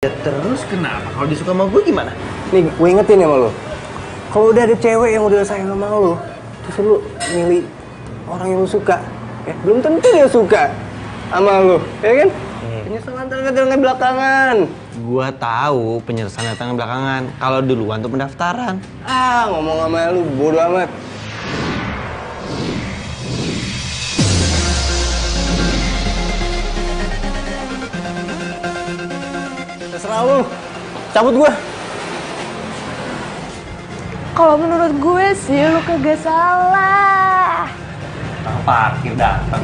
Ya terus kenapa? Kalau dia suka sama gue gimana? Nih, gue ingetin ya sama lo. Kalau udah ada cewek yang udah sayang sama lo, terus lo milih orang yang lo suka, ya belum tentu dia suka sama lo, ya kan? Penyesalan datang belakangan. Gua tahu penyesalan datang belakangan. Kalau duluan tuh pendaftaran. Ngomong sama lu bodo amat. Terserah lu. Cabut gua. Kalau menurut gue sih lu kagak salah. Tukang parkir datang.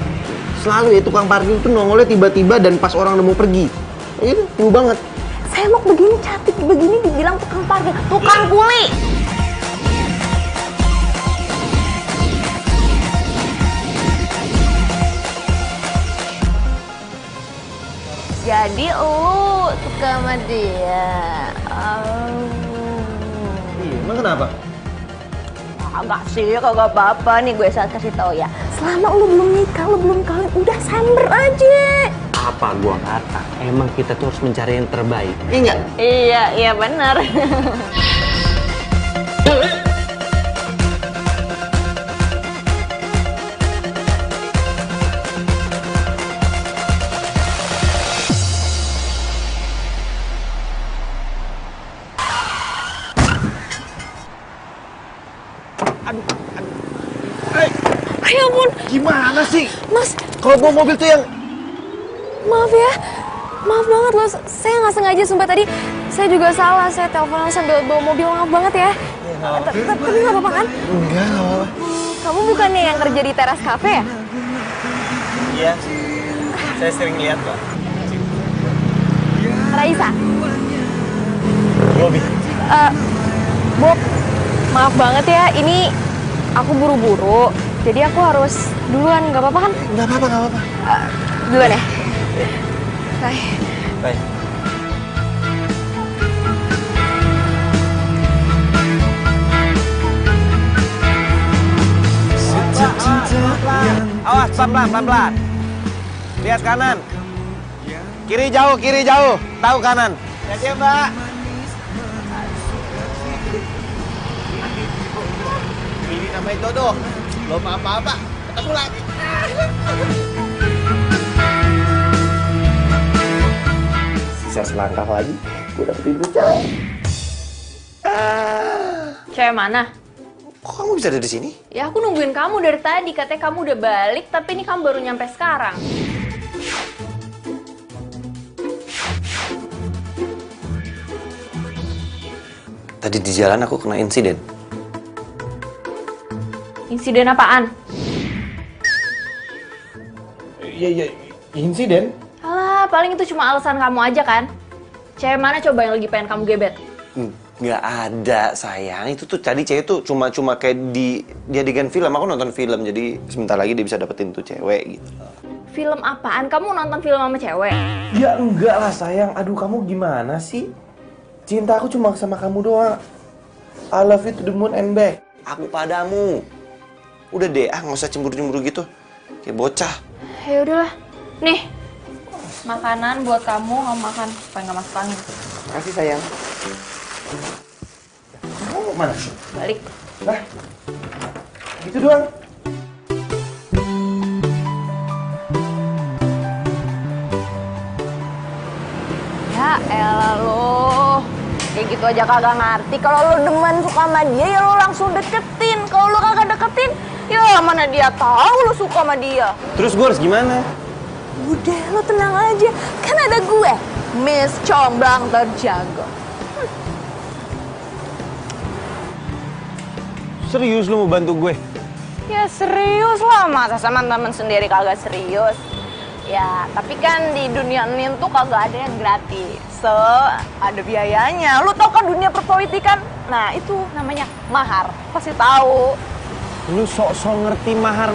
Selalu ya tukang parkir itu nongolnya tiba-tiba dan pas orang udah mau pergi. Itu lu banget. Saya mau begini cantik begini dibilang tukang parkir, tukang kuli. Jadi lu suka sama dia. Iya, emang kenapa? Agak sih, kagak apa-apa nih gue saat kasih tau ya. Selama lu belum nikah, lu belum kawin, udah samber aja. Apa gua kata? Emang kita tuh harus mencari yang terbaik. Iya nggak? Iya benar. Ya ampun. Gimana sih? Mas, Kalau bawa mobil tuh yang maaf ya. Maaf banget loh, saya nggak sengaja sumpah tadi. Saya juga salah, saya teleponan sambil bawa mobil, maaf banget ya. Tapi nggak apa-apa kan? enggak apa-apa. Kamu bukannya yang kerja di teras cafe ya? Iya. Saya sering lihat kok. Raisa? Bobby. Bob, maaf banget ya, ini aku buru-buru. Jadi aku harus duluan, nggak apa-apa kan? Nggak apa-apa. Duluan ya? Bye. Baik. Awas, pelan-pelan. Lihat kanan. Kiri jauh. Tahu kanan. Ya, Mbak. Ini namanya jodoh. Belum apa-apa. Ketemu lagi. Sisa selangkah lagi, gue dapetin tuh cewek. Cewek mana? Kok kamu bisa ada di sini? Ya aku nungguin kamu dari tadi, katanya kamu udah balik, tapi ini kamu baru nyampe sekarang. Tadi di jalan aku kena insiden. Insiden apaan? Iya, insiden? Alah, paling itu cuma alasan kamu aja kan? Cewek mana coba yang lagi pengen kamu gebet? Nggak ada, sayang. Itu tuh tadi cewek tuh cuma kayak dia adegan film. Aku nonton film, jadi sebentar lagi dia bisa dapetin tuh cewek gitu. Film apaan? Kamu nonton film sama cewek? Ya enggak lah, sayang. Aduh, kamu gimana sih? Cinta aku cuma sama kamu doang. I love you to the moon and back. Aku padamu. Udah deh, nggak usah cemburu-cemburu gitu. Kayak bocah. Ya udahlah. Nih, makanan buat kamu makan supaya nggak masuk angin. Kasih sayang. Kamu mana? Balik. Nah, gitu doang. Ya elah lo. Kayak gitu aja kagak ngerti. Kalau lo demen suka sama dia, ya lo langsung deketin. Kalau lo kagak deketin, ya mana dia tahu lo suka sama dia. Terus gue harus gimana? Udah, lo tenang aja. Kan ada gue, Miss Comblang terjaga. Serius lu mau bantu gue? Ya serius lah, masa sama temen sendiri kagak serius. Ya, tapi kan di dunia ini tuh kagak ada yang gratis. So, ada biayanya. Lu tau kan dunia perpolitikan? Nah, itu namanya mahar. Pasti tahu. Lu sok-sok ngerti mahar.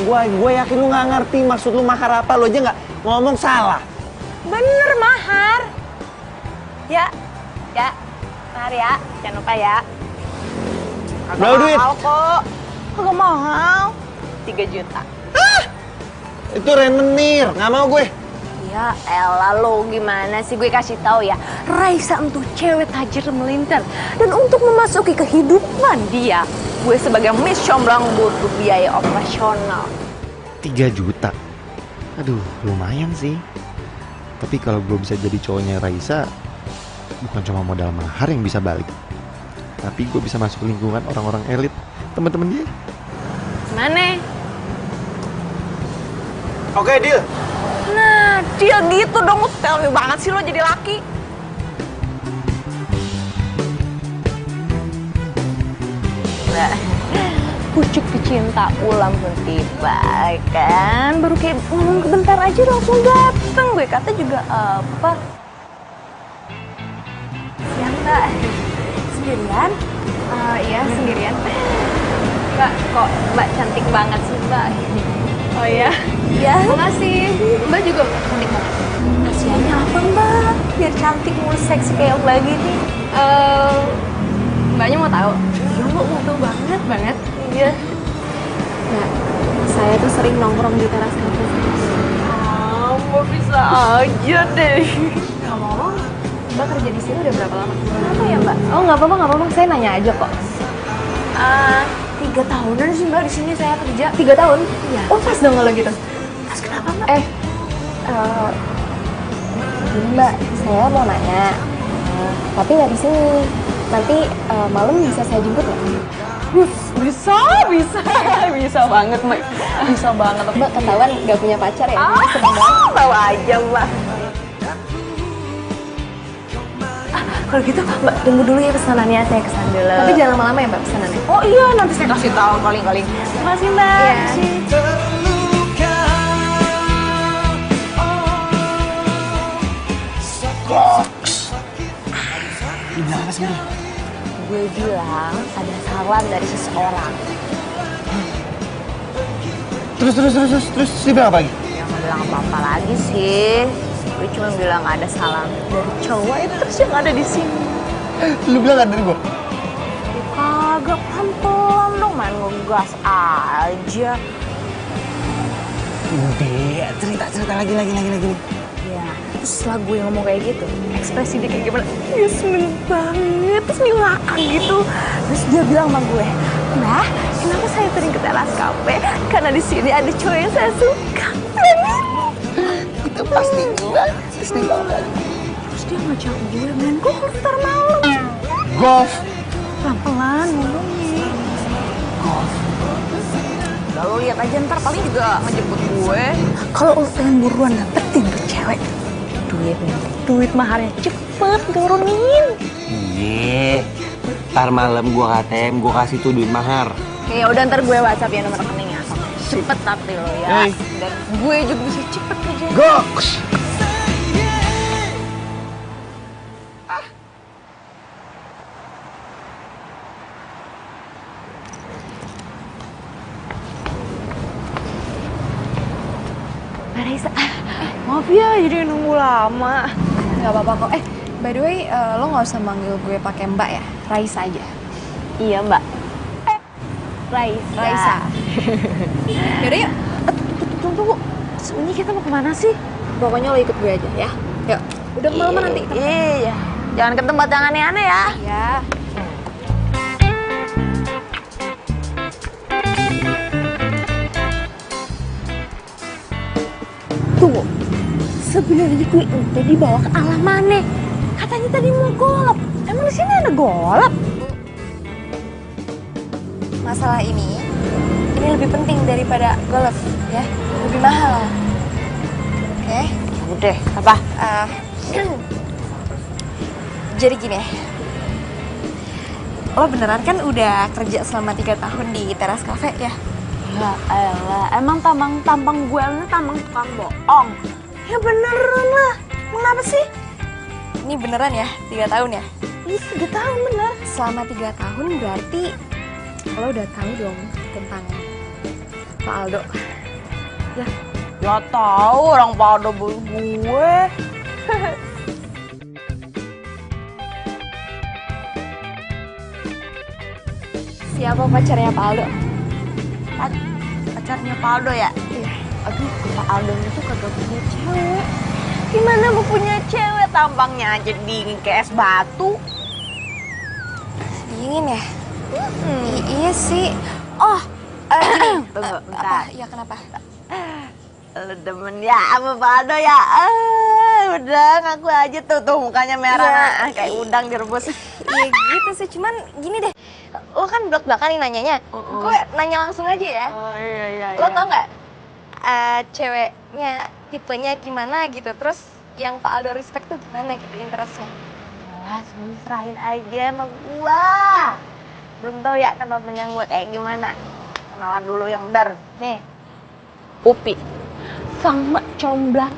Gue yakin lu nggak ngerti maksud lu mahar apa. Lu aja nggak ngomong salah. Bener, mahar. Ya. Mahar ya. Jangan lupa ya. Berapa duit? Mahal kok. Kagak mahal. 3 juta. Itu rentenir, nggak mau gue. Ya elah lo gimana sih, gue kasih tahu ya, Raisa untuk cewek tajir melintir dan untuk memasuki kehidupan dia, gue sebagai Miss Comblang butuh biaya operasional. 3 juta. Aduh, lumayan sih. Tapi kalau gue bisa jadi cowoknya Raisa, bukan cuma modal mahar yang bisa balik, tapi gue bisa masuk lingkungan orang-orang elit, teman-teman dia. Mana? Oke, deal. Nah, dia gitu dong, tell me banget sih lo jadi laki. Nah, pucuk pecinta ulang pun tiba, kan? Baru kayak ngomong bentar aja langsung dateng. Gue kata juga apa? Ya Mbak, sendirian? Iya, sendirian. Mbak, kok Mbak cantik banget sih Mbak? Oh iya? Iya. Makasih. Mbak juga cantik banget. Kasiannya apa Mbak? Biar cantik mulu seksi kayak Mbak gini. Mbaknya mau tahu? Iya Mbak, mau tahu banget. Iya. Mbak, saya tuh sering nongkrong di teras kampus. Mbak bisa aja deh. Ngomong, Mbak kerja di sini udah berapa lama? Kenapa ya Mbak? Oh nggak apa-apa. Saya nanya aja kok. 3 tahunan sih Mbak di sini saya kerja. 3 tahun? Iya. Oh pas dong kalau gitu. Pas kenapa Mbak? Gini Mbak, saya mau nanya, tapi nggak di sini. Nanti malam bisa saya jemput nggak? Bisa banget Mbak. Bisa banget. Mbak ketahuan nggak punya pacar ya? Tahu aja Mbak. Kalau gitu Mbak tunggu dulu ya pesanannya, saya kesan dulu. Tapi jangan lama-lama ya Mbak pesanannya. Oh iya, nanti saya kasih tahu kali-kali. Terima kasih Mbak. Iya. Bilang apa sih? Gue bilang ada salam dari seseorang. Terus dia bilang apa lagi? Ya nggak bilang apa-apa lagi sih. Gue cuma bilang ada salam dari cowok itu terus yang ada di sini. Lu bilang ada dari gua? Kagak, pelan-pelan dong, main ngegas aja. Udah, cerita lagi. Ya, terus setelah gue ngomong kayak gitu, ekspresi dia kayak gimana? Dia seneng banget, terus dia ngakak gitu. Terus dia bilang sama gue, Mbak, kenapa saya sering ke teras kafe? Karena di sini ada cowok yang saya suka. Itu pasti banget. Terus dia ngajak gue main golf ntar malam. Golf. Pelan-pelan ngomongnya. Golf. Udah lo lihat aja ntar paling juga ngejemput gue. Kalau lo pengen buruan dapetin tuh cewek, duit maharnya cepet turunin. Iya. Ntar malam gua KTM, gua kasih tuh duit mahar. Ya udah ntar gue WhatsApp ya nomor rekeningnya. Cepet tapi lo ya. Hey. Dan gue juga bisa cepet kerja. Go. Raisa, maaf ya jadi nunggu lama. Nggak apa-apa kok. By the way, lo nggak usah manggil gue pakai Mbak ya, Raisa aja. Iya Mbak. Raisa. Yaudah yuk. Tunggu. Sebenarnya kita mau kemana sih? Pokoknya lo ikut gue aja ya. Yuk. Udah kemalaman nanti. Iya. Jangan ke tempat yang aneh-aneh ya. Ya. Tunggu. Sebenarnya gue udah dibawa ke alam mana? Katanya tadi mau golf. Emang di sini ada golf? Masalah ini lebih penting daripada golf ya. Lebih mahal. Oke. Udah, apa? Jadi gini ya. Lo beneran kan udah kerja selama 3 tahun di teras cafe ya? Ya elah, emang tampang gue ini tampang tukang bohong. Ya beneran lah. Kenapa sih? Ini beneran ya, 3 tahun ya? Iya 3 tahun bener. Selama 3 tahun berarti lo udah tahu dong tentang Pak Aldo. Ya, Ya tahu orang pada gue. siapa pacarnya Pak Aldo? Pacarnya Pak Aldo ya? Iya. Aduh, Pak Aldo itu kagak punya cewek. Gimana mau punya cewek tampangnya aja dingin kayak es batu? Dingin ya? Iya sih. Oh, gini. Tunggu, bentar. Apa? Ya kenapa? Lu demen ya sama Faldo ya? Udah ngaku aja tuh mukanya merah kayak udang direbus. Iya gitu sih, cuman gini deh. Lo kan blak-blakan nih nanyanya. Gue nanya langsung aja ya. Oh iya. Lo tau nggak ceweknya tipenya gimana gitu? Terus yang Pak Aldo respect tuh gimana gitu interestnya? Wah, serahin aja sama gua. Belum tahu ya kenalnya gua kayak gimana. Kenalan dulu yang bener. Nih, Upi. Sang mbak comblang,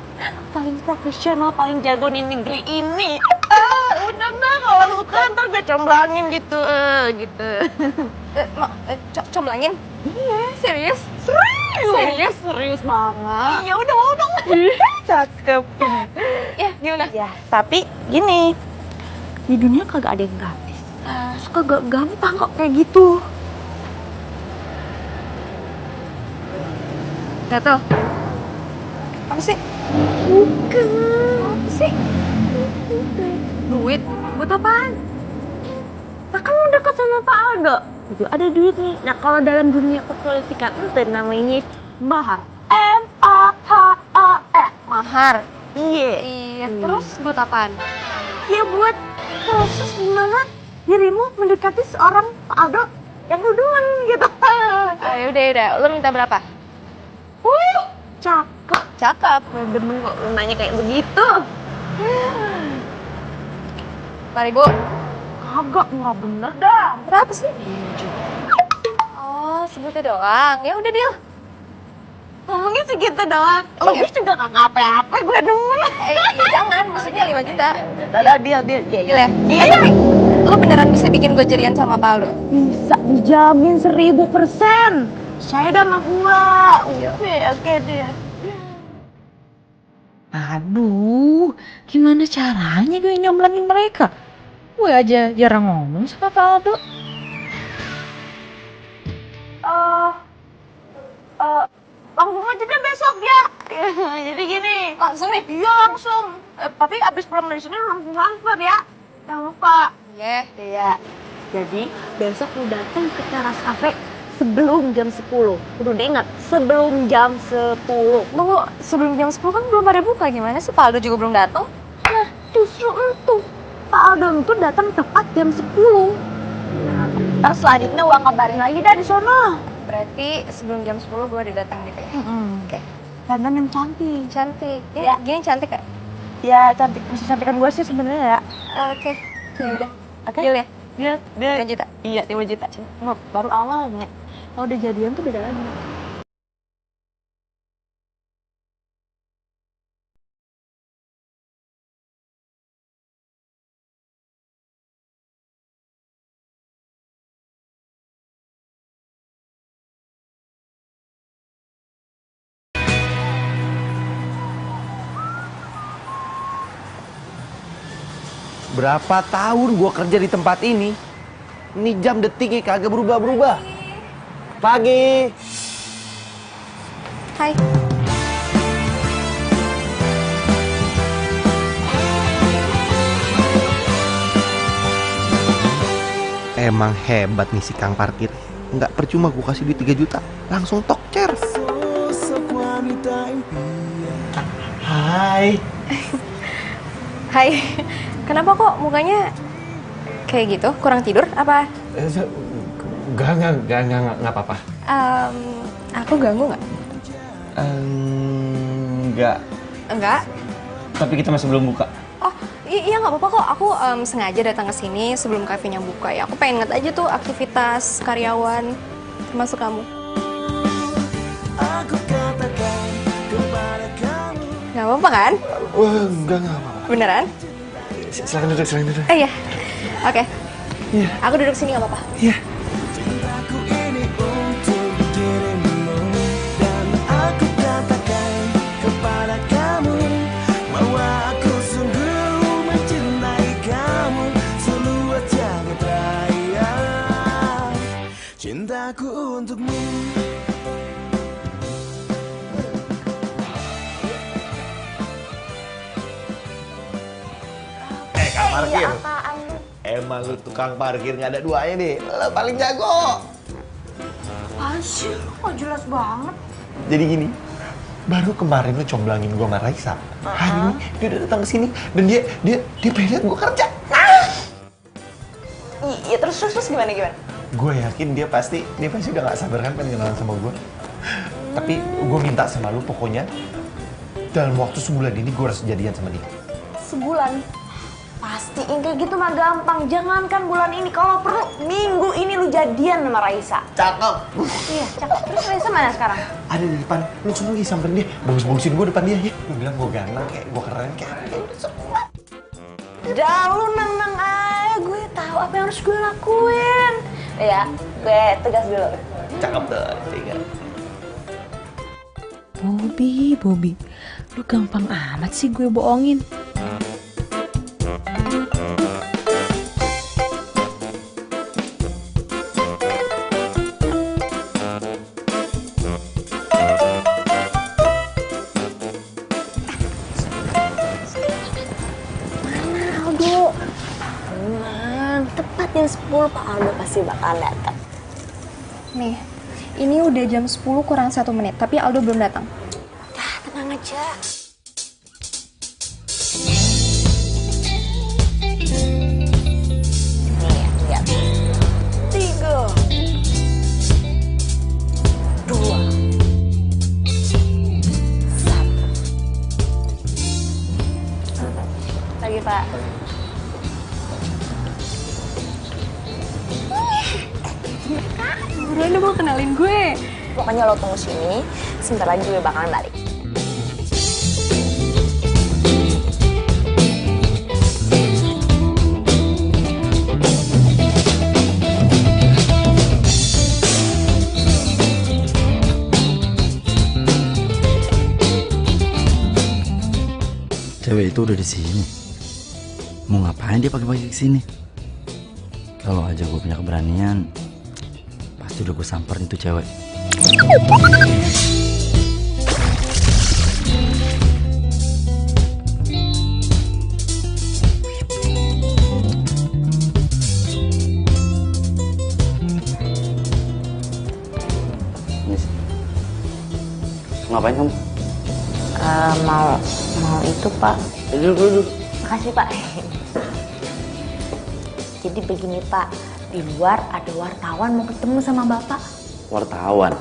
paling profesional, paling jago di negeri ini. Udah mbak, kalau lu kantor gue comblangin gitu, gitu. Comblangin? Iya, Serius? Serius banget. Ya udah mau dong. Cakep. Ya gimana? Ya, tapi gini, di dunia kagak ada yang gratis. Kagak gampang kok kayak gitu. Gatel. Apa sih? Bukan. Apa sih? Duit? Buat apaan? Nah, kamu dekat sama Pak Aldo. Itu ada duit nih. Nah, kalau dalam dunia perpolitikan itu namanya mahar. M-A-H-A-R. Mahar. Iya. Iya, terus buat apaan? Ya buat proses gimana dirimu mendekati seorang Pak Aldo yang duluan gitu. Yaudah, lo minta berapa? Cakep. Cakep. Demen kok lu nanya kayak begitu. 5.000. Kagak, nggak bener dah. Berapa sih? Oh, segitu doang. Ya udah, deal. Ngomongnya segitu doang. Oh, Lebih juga nggak apa-apa gue demen. Ya jangan, maksudnya 5 juta. Udah, deal. Deal ya? Iya, tapi lo beneran bisa bikin gue jadian sama Pak Aldo? Bisa dijamin 1000%. Saya udah sama gua. Oke deh. Aduh, gimana caranya gue nyomblangin mereka? Gue aja jarang ngomong sama Pak Aldo. Langsung aja deh besok ya. Jadi gini. Langsung nih? Iya langsung. Tapi abis pulang dari sini langsung transfer ya. Jangan lupa. Iya. Jadi besok lu datang ke teras kafe sebelum jam 10. Udah diingat, sebelum jam 10. Tunggu, sebelum jam 10 kan belum pada buka. Gimana sih? Pak Aldo juga belum datang? Nah, justru itu. Pak Aldo itu datang tepat jam 10. Nah, selanjutnya gua kabarin lagi dah di sono. Berarti sebelum jam 10 gue udah datang gitu ya? Oke. Dandan yang cantik. Cantik. Ya. Gini cantik gak? Ya, cantik. Bisa cantikan gue sih sebenarnya ya. Oke. Yaudah. Oke. Deal ya? Dia 5 juta? Iya, 5 juta. Cuma baru awalnya. Kalau udah jadian tuh beda lagi. Berapa tahun gua kerja di tempat ini jam detiknya kagak berubah-berubah. Pagi. Hai. Emang hebat nih si Kang Parkir. Nggak percuma gua kasih duit 3 juta. Langsung tok cer. Hai. Hai. Kenapa kok mukanya kayak gitu? Kurang tidur? Apa? Enggak apa-apa. Aku ganggu nggak? Enggak. Enggak? Tapi kita masih belum buka. Oh, iya nggak apa-apa kok. Aku sengaja datang ke sini sebelum kafenya buka ya. Aku pengen ngeliat aja tuh aktivitas karyawan, termasuk kamu. Nggak apa-apa kan? Wah, enggak apa-apa. Beneran? Silakan duduk. Iya. Oke. Iya. Aku duduk sini nggak apa-apa. Iya. Cintaku untukmu. parkir. Iya, apaan lu? Emang lu tukang parkir nggak ada duanya deh. Lu paling jago. Apaan sih? Kok jelas banget? Jadi gini, baru kemarin lu comblangin gua sama Raisa. Hari ini dia udah datang ke sini dan dia pengen lihat gua kerja. Iya, terus gimana? Gue yakin dia pasti udah nggak sabar kan pengen kenalan sama gue. Tapi gue minta sama lu pokoknya dalam waktu sebulan ini gue harus jadian sama dia. Sebulan? Pastiin kayak gitu mah gampang. Jangankan bulan ini, kalau perlu minggu ini lu jadian sama Raisa. Cakep. Iya, cakep. Terus Raisa mana sekarang? Ada di depan. Lu langsung lagi samperin dia. Bagus-bagusin gue depan dia ya. Lu bilang gue ganteng kayak gue keren kayak. Dah lu nang aja, gue tahu apa yang harus gue lakuin. Ya, gue tegas dulu. Cakep tuh, tiga. Bobby, lu gampang amat sih gue bohongin. Aldo, tenang, tepat jam 10 Pak Aldo pasti bakal datang. Nih, ini udah jam 10 kurang 1 menit, tapi Aldo belum datang. Dah, tenang aja. Nih, lihat. 3, 2, 1. Lagi, Pak. Buruan dong mau kenalin gue. Pokoknya lo tunggu sini, sebentar lagi gue bakalan balik. Cewek itu udah di sini. Mau ngapain dia pagi-pagi kesini? Kalau aja gue punya keberanian, pasti udah gue samperin tuh cewek. Nis, ngapain kamu? Mau itu, Pak. Duduk. Makasih, Pak. Jadi begini, Pak. Di luar ada wartawan mau ketemu sama Bapak. Wartawan?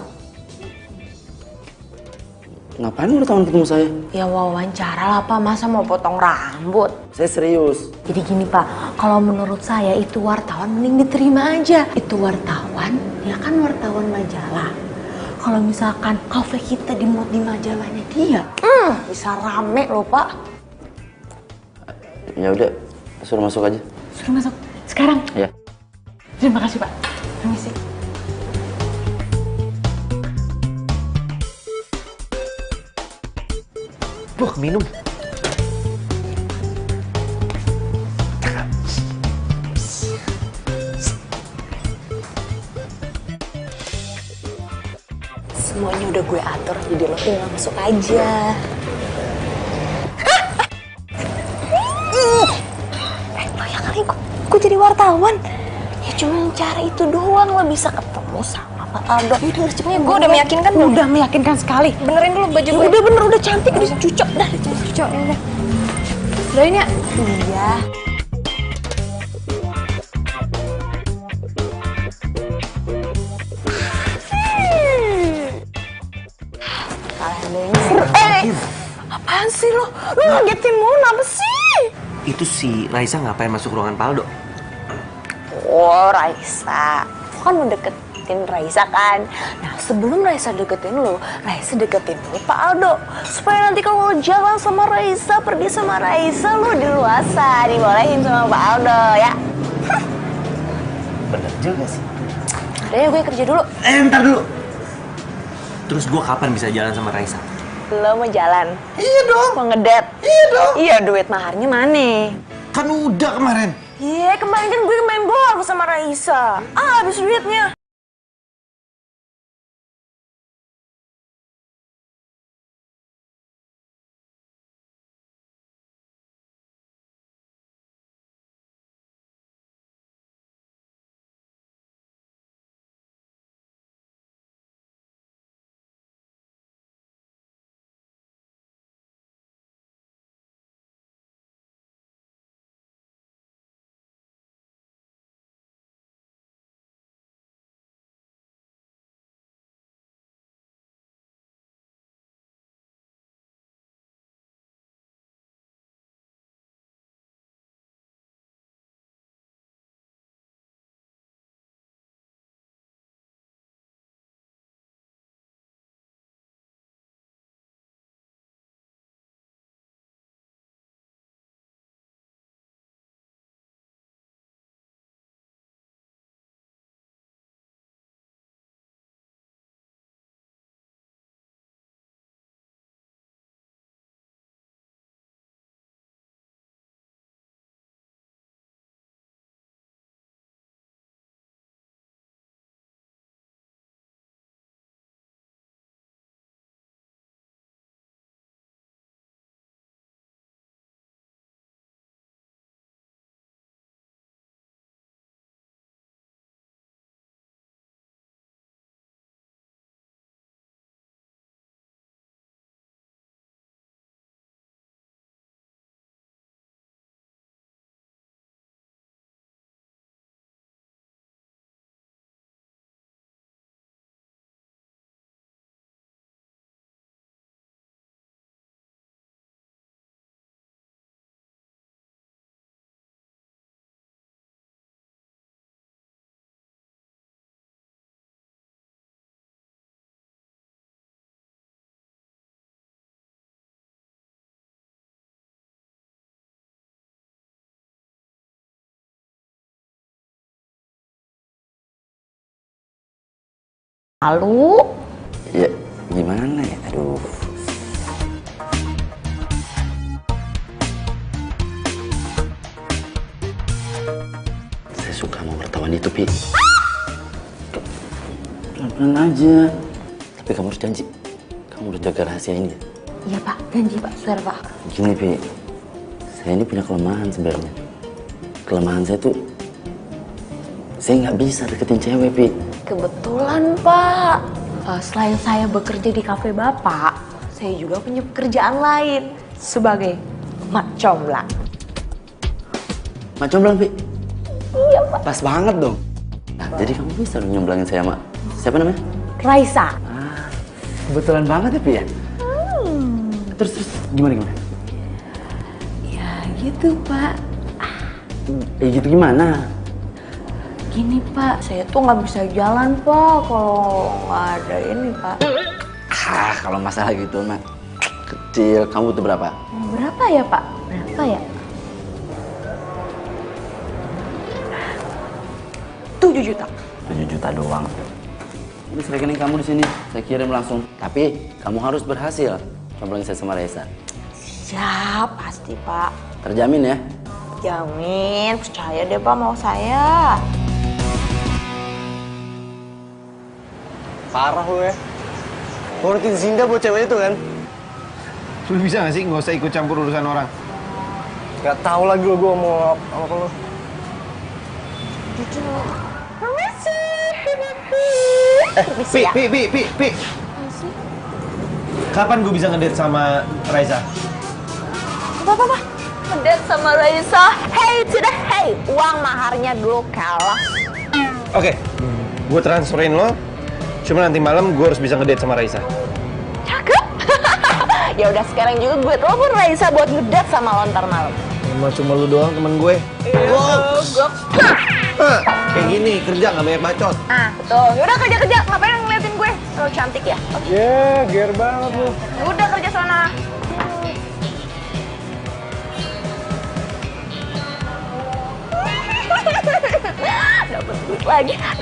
Ngapain wartawan ketemu saya? Ya wawancara lah, Pak. Masa mau potong rambut? Saya serius. Jadi gini, Pak. Kalau menurut saya itu wartawan mending diterima aja. Itu wartawan, ya kan wartawan majalah. Kalau misalkan kafe kita dimuat di majalahnya dia, bisa rame loh, Pak. Ya udah, suruh masuk aja. Suruh masuk. Sekarang? Ya. Terima kasih, Pak. Permisi. Minum. Semuanya udah gue atur, jadi lo tinggal masuk aja. Lo ya kali gue jadi wartawan. Ya cuma cara itu doang lo bisa ketemu sama Pak Aldo. Ya udah cepetnya, Gue udah meyakinkan belum? Udah meyakinkan sekali. Benerin dulu baju gue. Udah bener, udah cantik, udah cucok dah. Cocok, ya udah. Doain ya. Iya. Apaan sih lo? Lo ngagetin Mona apa sih? Itu si Raisa ngapain masuk ruangan Paldo? Oh, Raisa. Lo kan mau deketin Raisa kan? Nah, sebelum Raisa deketin lo, Raisa deketin lo Pak Aldo. Supaya nanti kalau lo jalan sama Raisa, pergi sama Raisa, lo diluasa, dibolehin sama Pak Aldo, ya? Bener juga sih. Udah ya, gue kerja dulu. Ntar dulu. Terus gue kapan bisa jalan sama Raisa? Lo mau jalan? Iya dong. Mau ngedet? Iya dong. Iya, duit maharnya mana? Kan udah kemarin. Iya, kemarin kan gue main bola sama Raisa. Habis duitnya. Lalu? Ya, gimana ya? Aduh. Saya suka sama wartawan itu, Pi. Pelan-pelan aja. Tapi kamu harus janji. Kamu harus jaga rahasia ini. Iya Pak, janji Pak, swear Pak. Gini, Pi. Saya ini punya kelemahan sebenarnya. Kelemahan saya tuh, saya nggak bisa deketin cewek, Pi. Kebetulan Pak, selain saya bekerja di kafe Bapak, saya juga punya pekerjaan lain sebagai mak comblang. Mak comblang, Pi? Iya Pak. Pas banget dong. Nah, jadi kamu bisa dong nyomblangin saya sama siapa namanya? Raisa. Ah, kebetulan banget ya, Pi ya? Terus gimana? Ya gitu Pak. Gitu gimana? Gini Pak, saya tuh nggak bisa jalan Pak kalau nggak ada ini Pak. Kalau masalah gitu mah kecil. Kamu butuh berapa? Berapa ya Pak? Berapa ya? 7 juta. 7 juta doang. Ini rekening kamu di sini. Saya kirim langsung. Tapi kamu harus berhasil comblangin saya sama Raisa. Siap, pasti Pak. Terjamin ya? Jamin, percaya deh Pak mau saya. Parah lu ya. Ngurutin Zinda buat cewek itu kan? Lu bisa gak sih nggak usah ikut campur urusan orang? Gak tahu lagi lo gue mau apa lo. Pi. Kapan gue bisa ngedate sama Raisa? Apa? Ngedate sama Raisa. Hey to the hey. Uang maharnya dulu kalah. Oke, gue transferin lo. Cuma nanti malam gue harus bisa ngedate sama Raisa. Cakep. Ya udah sekarang juga gue telepon Raisa buat ngedate sama lo ntar malam. Emang cuma lu doang temen gue. Goks. Kayak gini, kerja nggak banyak bacot. Ah, betul. Yaudah kerja. Ngapain ngeliatin gue? Lo cantik ya? Oke. Yeah, ger banget lu. Udah kerja sana.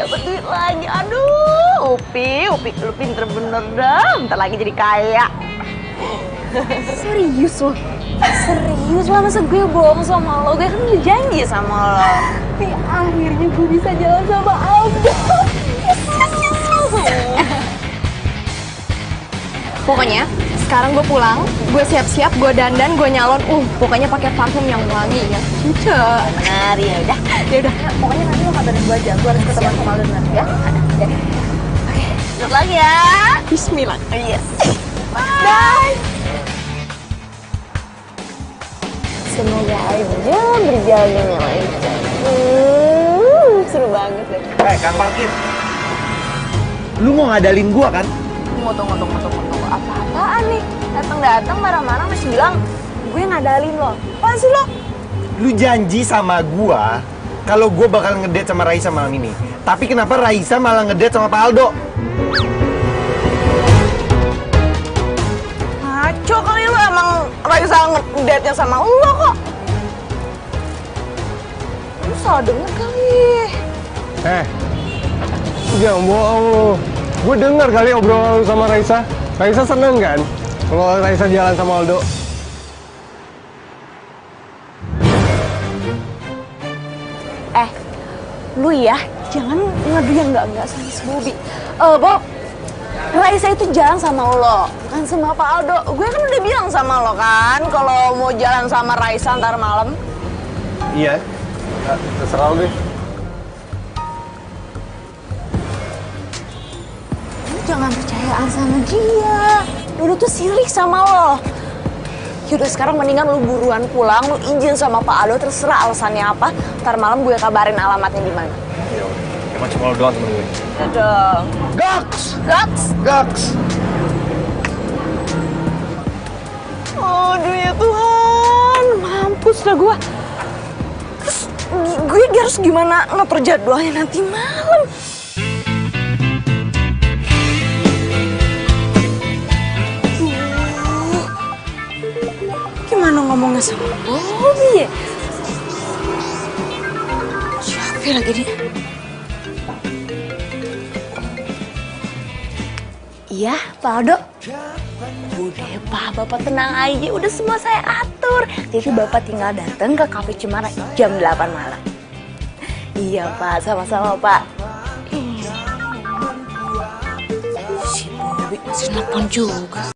Dapat duit lagi. Aduh, Upi, lu pinter bener dah. Bentar lagi jadi kaya. Serius lo? Serius lah, masa gue bohong sama lo? Gue kan udah janji sama lo. Tapi akhirnya gue bisa jalan sama Aldo. Pokoknya sekarang gue pulang, gue siap-siap, gue dandan, gue nyalon. Pokoknya pakai parfum yang wangi ya. Benar, ya udah. Pokoknya nanti lo kabarin gue aja. Gue harus ketemu sama lo nanti ya. Oke, selamat lagi ya. Bismillah. Yes. Bye. Semoga aja berjalan dengan lancar. Seru banget deh. Kang Parkir. Lu mau ngadalin gua kan? Tunggu. Apa-apaan nih? Datang marah-marah masih bilang gue ngadalin lo. Apaan sih lo? Lu janji sama gua kalau gua bakal ngedate sama Raisa malam ini. Tapi kenapa Raisa malah ngedate sama Pak Aldo? Ngaco kali lo, emang Raisa ngedate-nya sama lo kok. Lu salah denger kali. Jangan bohong lu. Gue dengar kali obrolan lu sama Raisa. Raisa seneng kan kalau Raisa jalan sama Aldo? Lu ya, jangan ngadu yang enggak sama si Bobby. Bob, Raisa itu jalan sama lo, bukan sama Pak Aldo. Gue kan udah bilang sama lo kan, kalau mau jalan sama Raisa ntar malam. Iya. Terserah lu deh. Lu jangan percayaan sama dia. Dulu tuh sirik sama lo. Yaudah sekarang mendingan lu buruan pulang, lu izin sama Pak Aldo, terserah alasannya apa. Ntar malam gue kabarin alamatnya di mana. Ya udah. Emang cuma lu doang temen gue. Ya dong. Goks. Aduh ya Tuhan, mampus dah gue. Terus gue harus gimana ngatur jadwalnya nanti malam? Gimana ngomongnya sama Bobby ya? Siapa lagi dia? Iya, Pak Aldo. Udah, Pak, Bapak tenang aja. Udah semua saya atur. Jadi Bapak tinggal datang ke Cafe Cemara jam 8 malam. Iya, Pak. Sama-sama, Pak. Si Bobby masih nelfon juga.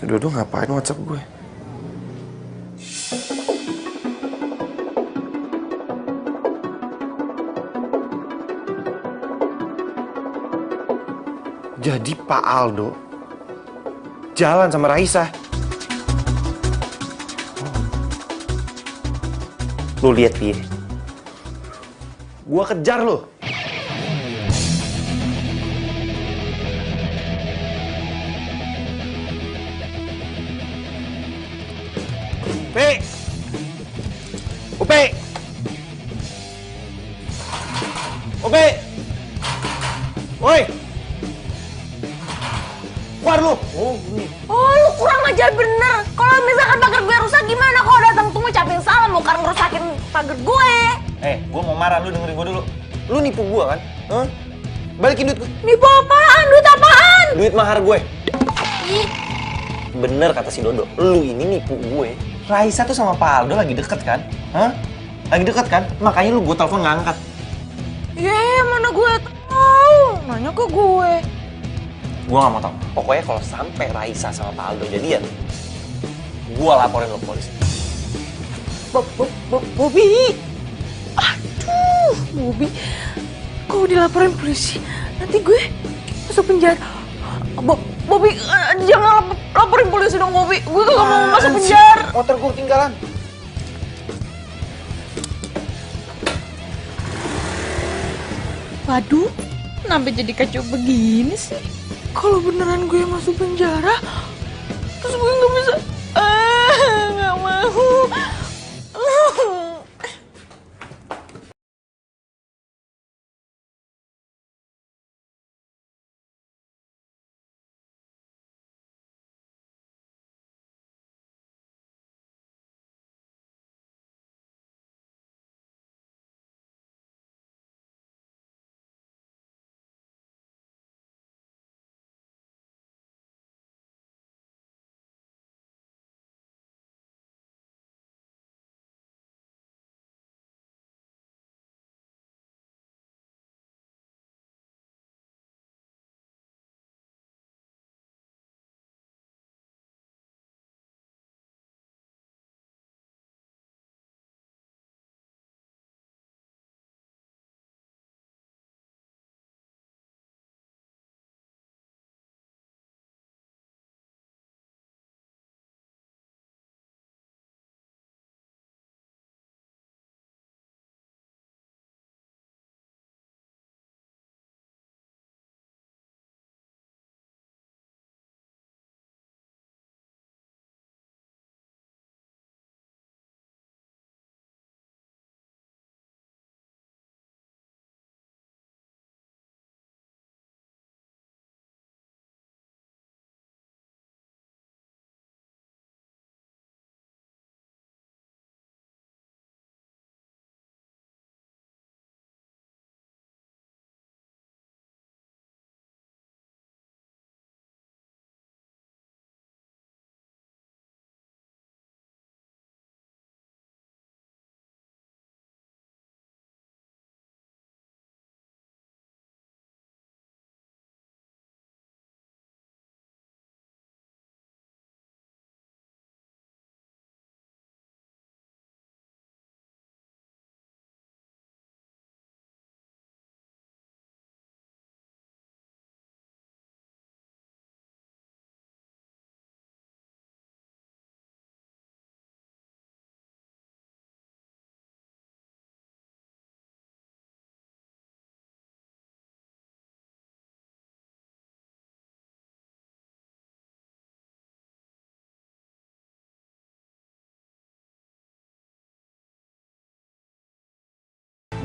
Si Dodo ngapain WhatsApp gue? Jadi Pak Aldo jalan sama Raisa. Lu lihat dia. Gua kejar lo. Upi! Upi! Upi! Woi! Keluar lu! Oh, lu kurang ajar bener. Kalau misalkan pagar gue rusak gimana? Kalau datang tuh ngucapin salam, bukan ngerusakin pagar gue. Gua mau marah, lu dengerin gua dulu. Lu nipu gua kan? Hah? Balikin duit gue. Nipu apaan? Duit apaan? Duit mahar gue. Ih, Bener kata si Dodo, lu ini nipu gue. Raisa tuh sama Pak Aldo lagi deket kan? Hah? Lagi deket kan? Makanya lu gue telepon ngangkat. mana gue tahu? Nanya ke gue. Gue gak mau tau. Pokoknya kalau sampai Raisa sama Pak Aldo jadian, gue laporin lo ke polisi. Bobby. Aduh, Bobby. Kau dilaporin polisi, nanti gue masuk penjara. Bobby, jangan laporin polisi dong, Bobby. Gue gak mau masuk penjara. Motor gue ketinggalan. Waduh, kenapa jadi kacau begini sih? Kalau beneran gue masuk penjara, terus gue nggak bisa. Nggak mau.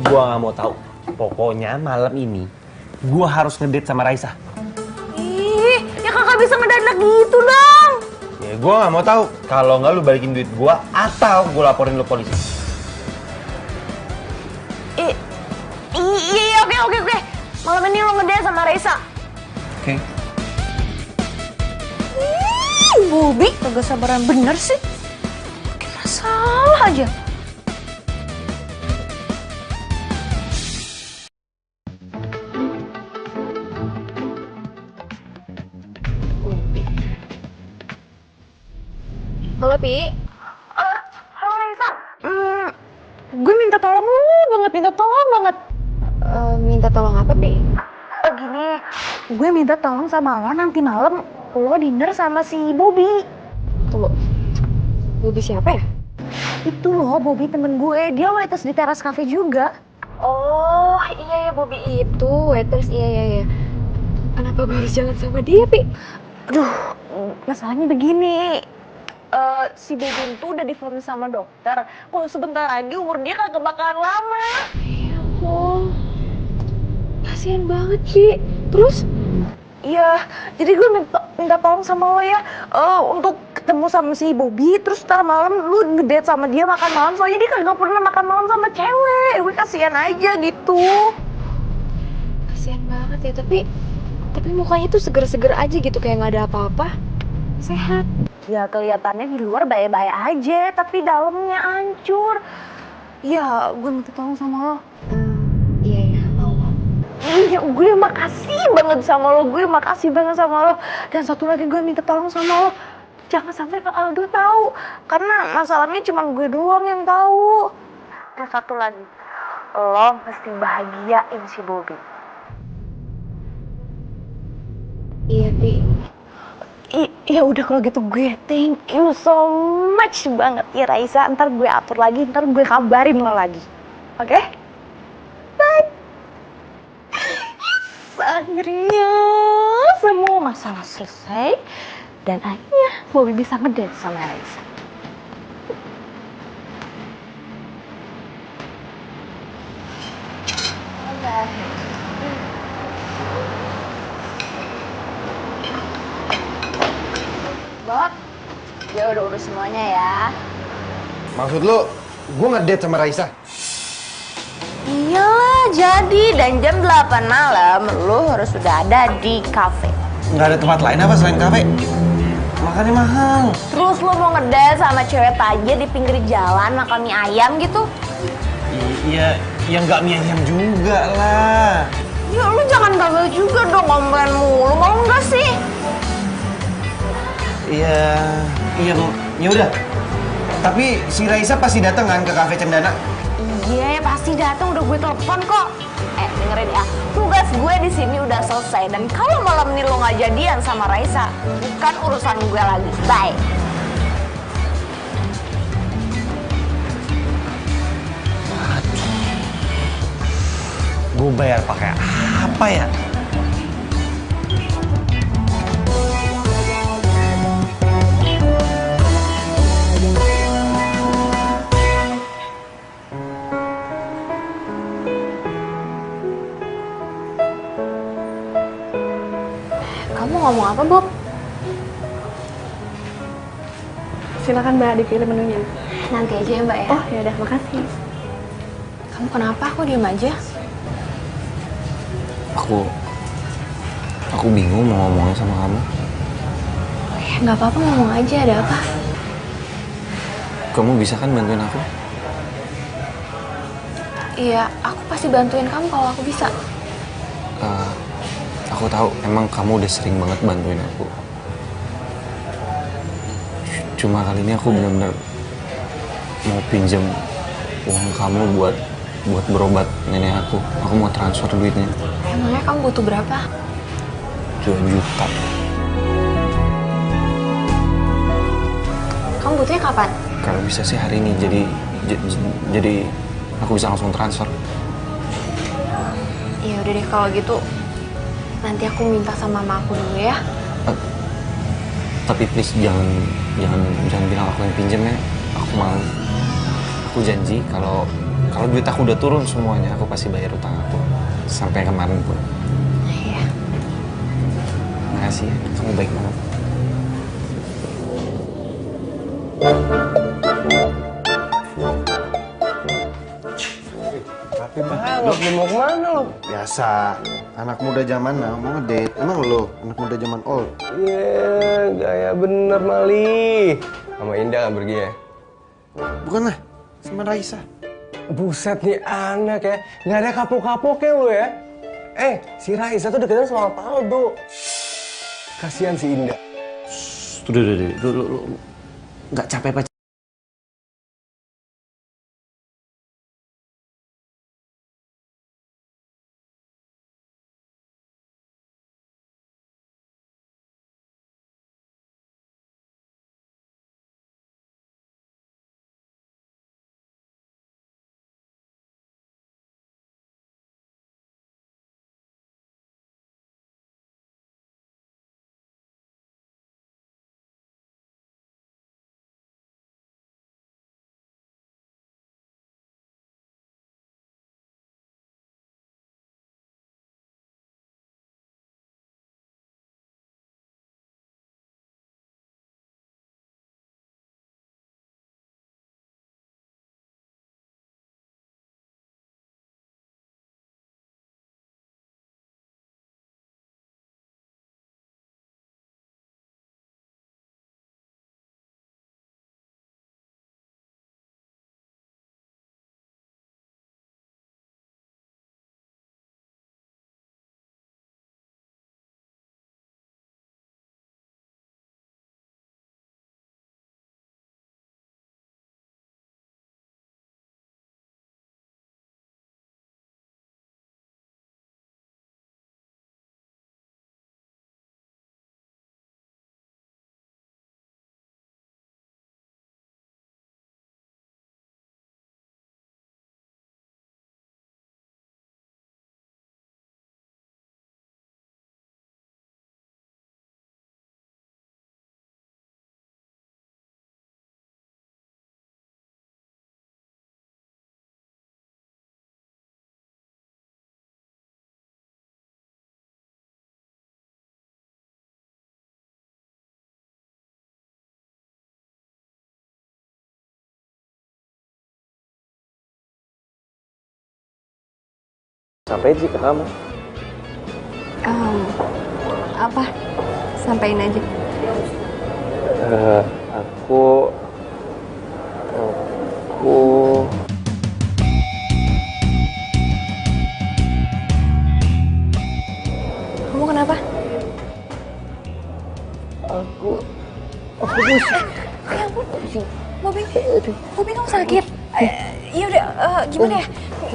Gua nggak mau tahu. Pokoknya malam ini gua harus ngedate sama Raisa. Ih, ya kakak bisa ngedadak gitu dong. Ya gua nggak mau tahu. Kalau nggak lu balikin duit gua atau gua laporin lu polisi. Iya, oke. Malam ini lo ngedate sama Raisa. Oke. Bobby, kagak sabaran bener sih. Bikin masalah aja. Halo, Pi. Halo Raisa. Gue minta tolong lu banget, minta tolong apa, Pi? Gini, gue minta tolong sama lo nanti malam lo dinner sama si Bobby. Tunggu. Bobby siapa ya? Itu loh, Bobby temen gue, dia waiters di teras cafe juga. Oh, iya ya, Bobby itu waiters, iya. Kenapa gue harus jalan sama dia, Pi? Aduh, masalahnya begini. Si Bobby itu udah difonis sama dokter. Kalau sebentar lagi umur dia kagak bakalan lama. Ya ampun. Kasian banget, Pi. Terus? Iya, jadi gue minta tolong sama lo ya, untuk ketemu sama si Bobby, terus ntar malam lu ngedate sama dia makan malam, soalnya dia kagak pernah makan malam sama cewek. Gue kasihan aja gitu. Kasian banget ya, tapi mukanya tuh seger-seger aja gitu, kayak nggak ada apa-apa. Sehat. Ya kelihatannya di luar baik-baik aja, tapi dalamnya hancur. Ya, gue minta tolong sama lo. Iya, mau. Iya, gue makasih banget sama lo, Dan satu lagi gue minta tolong sama lo, jangan sampai Kak Aldo tahu, karena masalahnya cuma gue doang yang tahu. Dan satu lagi, lo mesti bahagiain si Bobby. Iya, Pi. Ya udah kalau gitu gue thank you so much banget ya Raisa. Ntar gue atur lagi, ntar gue kabarin lo lagi. Oke? Bye. Akhirnya semua masalah selesai dan akhirnya Bobby bisa ngedate sama Raisa. Bob, dia udah urus semuanya ya. Maksud lu, gue ngedate sama Raisa? Iyalah, jadi dan jam 8 malam lu harus sudah ada di kafe. Nggak ada tempat lain apa selain kafe? Makannya mahal. Terus lu mau ngedate sama cewek tajir di pinggir jalan makan mie ayam gitu? Iya, ya nggak mie ayam juga lah. Ya lu jangan gagal juga dong, ngomongin mulu, mau nggak sih? Iya, ya udah. Tapi si Raisa pasti datang kan ke kafe Cendana? Iya, pasti datang, udah gue telepon kok. Dengerin ya, tugas gue di sini udah selesai dan kalau malam ini lo nggak jadian sama Raisa, bukan urusan gue lagi. Bye. Gue bayar pakai apa ya? Kamu ngomong apa, Bob? Silakan Mbak, dipilih menunya. Nanti aja ya, Mbak ya. Oh, ya udah, makasih. Kamu kenapa? Kok diem aja? Aku bingung mau ngomongnya sama kamu. Oh ya, nggak apa-apa, ngomong aja. Ada apa? Kamu bisa kan bantuin aku? Iya, aku pasti bantuin kamu kalau aku bisa. Aku tahu emang kamu udah sering banget bantuin aku. Cuma kali ini aku benar-benar mau pinjam uang kamu buat berobat nenek aku. Aku mau transfer duitnya. Emangnya kamu butuh berapa? 2 juta. Kamu butuhnya kapan? Kalau bisa sih hari ini, jadi aku bisa langsung transfer. Ya udah deh, kalau gitu nanti aku minta sama mama aku dulu ya. Tapi please jangan bilang aku yang pinjem ya. Aku janji kalau Kalau duit aku udah turun semuanya, aku pasti bayar utang aku. Sampai kemarin pun. Iya. Makasih ya, kamu baik banget. Rapi banget, lu mau kemana lu? Biasa, anak muda zaman now mau ngedate. Emang lo anak muda zaman old? Iya, gaya bener Mali. Sama Indah kan pergi ya? Bukan lah, sama Raisa. Buset nih anak ya, nggak ada kapok-kapoknya lu ya. Si Raisa tuh deketan sama Paldo. Kasihan si Indah. Lu nggak capek apa? Sampai sih ke kamu. Apa? Sampaiin aja. Aku Kamu kenapa? Aku Ya ampun, Bobby kamu sakit? Ya udah, gimana ya?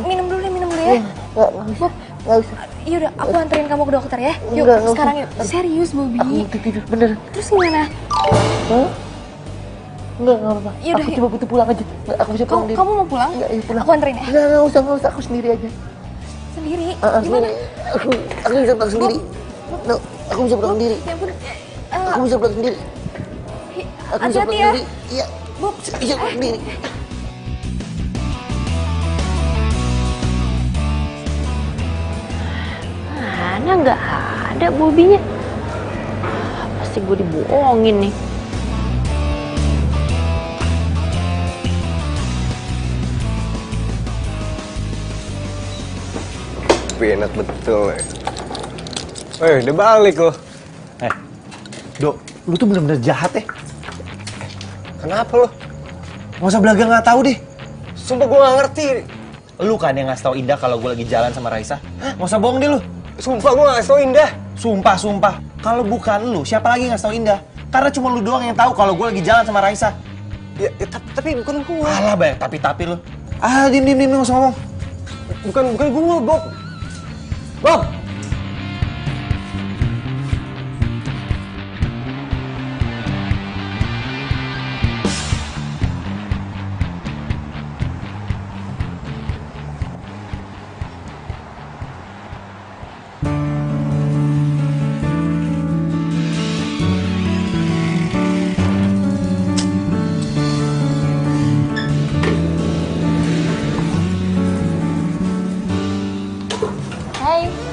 Minum dulu ya. Bob, Nggak usah. ya udah, aku anterin kamu ke dokter ya. Yuk, Nggak usah. sekarang yuk. Serius, Bobby. Aku mau tidur, bener. Terus gimana? Enggak apa-apa. Yaudah, Aku cuma butuh pulang aja. Nggak, aku bisa pulang sendiri. Kamu mau pulang? Enggak, ya pulang. Aku anterin ya. Nggak usah. Aku sendiri aja. Sendiri? Gimana? Gimana? Aku bisa pulang sendiri. No, aku bisa pulang sendiri. Ya ampun. Aku bisa pulang sendiri. Aku bisa Hati-hati pulang ya. sendiri. Iya. Bob. Bisa pulang sendiri. Mana nggak ada Bobinya. Pasti gue dibohongin nih. tapi enak betul ya. Udah balik loh. Dok, lu tuh bener-bener jahat ya. Kenapa lo? Nggak usah belaga nggak tahu deh. Sumpah gue gak ngerti. Lu kan yang ngasih tau Indah kalau gue lagi jalan sama Raisa. Nggak usah bohong deh lu. Sumpah gue gak ngasih tau Indah. Sumpah. Kalau bukan lu, siapa lagi yang ngasih tau Indah? Karena cuma lu doang yang tahu kalau gue lagi jalan sama Raisa. Ya, tapi bukan gue. Alah banyak tapi lu. Diem, nggak usah ngomong. Bukan gue, Bob. Bob!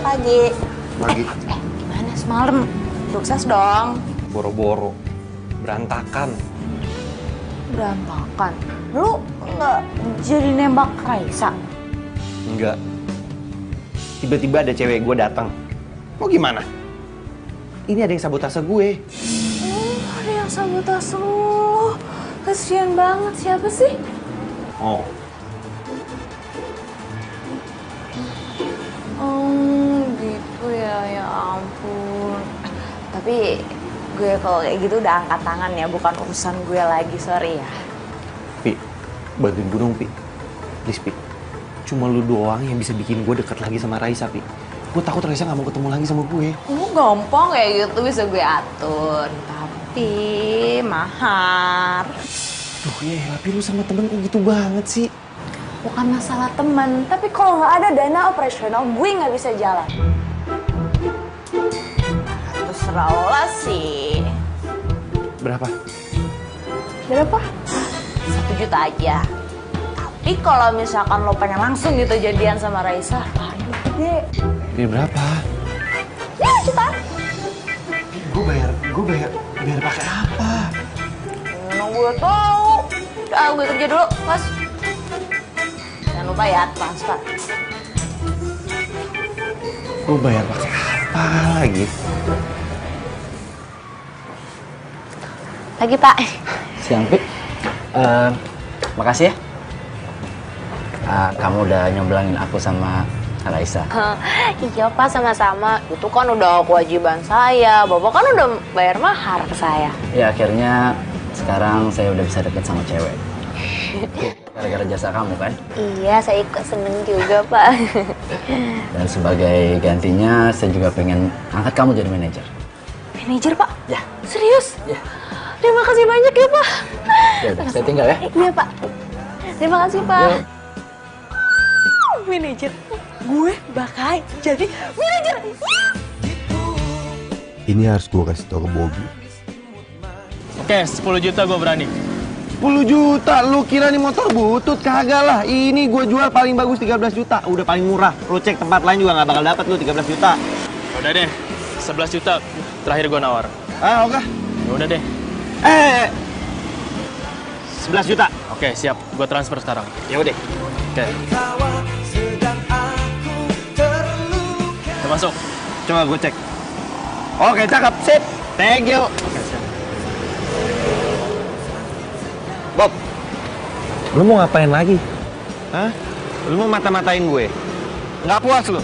Pagi. Pagi. Gimana semalam? Sukses dong. Boro-boro. Berantakan. Berantakan. Lu nggak jadi nembak Raisa? Enggak. Tiba-tiba ada cewek gue datang. Mau gimana? Ini ada yang sabotase gue. Ada yang sabotase lu. Kasian banget, siapa sih? Oh. Gitu ya, ya ampun. Tapi gue kalau kayak gitu udah angkat tangan ya, bukan urusan gue lagi, sorry ya. Pi, bantuin gue dong, Pi. Please, Pi. Cuma lu doang yang bisa bikin gue deket lagi sama Raisa, Pi. Gue takut Raisa gak mau ketemu lagi sama gue. Gampang kayak gitu bisa gue atur. Tapi mahar. Duh, ya tapi lu sama temen kok gitu banget sih? Bukan masalah teman, tapi kalau nggak ada dana operasional, gue nggak bisa jalan. Terserah lo lah sih. Berapa? Berapa? 1 juta aja. Tapi kalau misalkan lo pengen langsung gitu jadian sama Raisa, aduh gede. Ini berapa? 5 juta. Gue bayar pakai apa? Mana gue tahu. Udah, gue kerja dulu, Mas. Jangan lupa ya, transfer. Gue bayar pakai apa lagi? Lagi, Pak. Siang, Pi. Makasih ya. Kamu udah nyobelangin aku sama Raisa. Iya, Pak, sama-sama. Itu kan udah kewajiban saya. Bapak kan udah bayar mahar ke saya. Ya akhirnya sekarang saya udah bisa deket sama cewek. Gara-gara jasa kamu kan? Iya, saya ikut seneng juga, Pak. Dan sebagai gantinya saya juga pengen angkat kamu jadi manajer. Manajer, Pak? Ya. Serius? Ya. Terima kasih banyak ya, Pak. Ya udah, saya tinggal ya. Iya, Pak. Terima kasih, Pak. Yuk. Manajer. Gue bakal jadi manajer. Ini harus gue kasih tau ke Bobby. Oke, 10 juta gue berani. 10 juta? Lu kira nih motor butut? Kagak lah. Ini gue jual paling bagus 13 juta. Udah paling murah. Lu cek tempat lain juga gak bakal dapat lu 13 juta. Udah deh, 11 juta terakhir gue nawar. Ah, oke. Ya udah deh. 11 juta. Oke, siap. Gue transfer sekarang. Ya udah. Oke. Kita masuk. Coba gue cek. Oke, cakep. Sip. Thank you. Oke, siap. Bob. Lu mau ngapain lagi? Hah? Lu mau mata-matain gue? Nggak puas lu?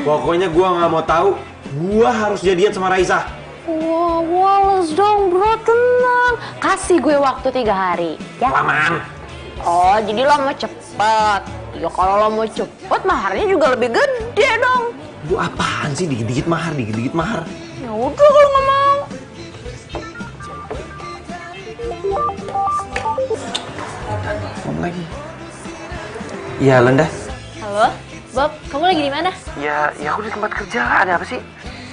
Pokoknya gue nggak mau tahu. Gue harus jadian sama Raisa. Wah, Wallace dong, bro, tenang. Kasih gue waktu 3 hari, ya? Lamaan. Oh, jadi lo mau cepet. Ya kalau lo mau cepet, maharnya juga lebih gede dong. Lu apaan sih dikit-dikit mahar, dikit-dikit mahar? Ya udah kalau nggak mau. Ngomong lagi. Iya, Lenda. Halo, Bob, kamu lagi di mana? Ya aku di tempat kerja. Ada apa sih?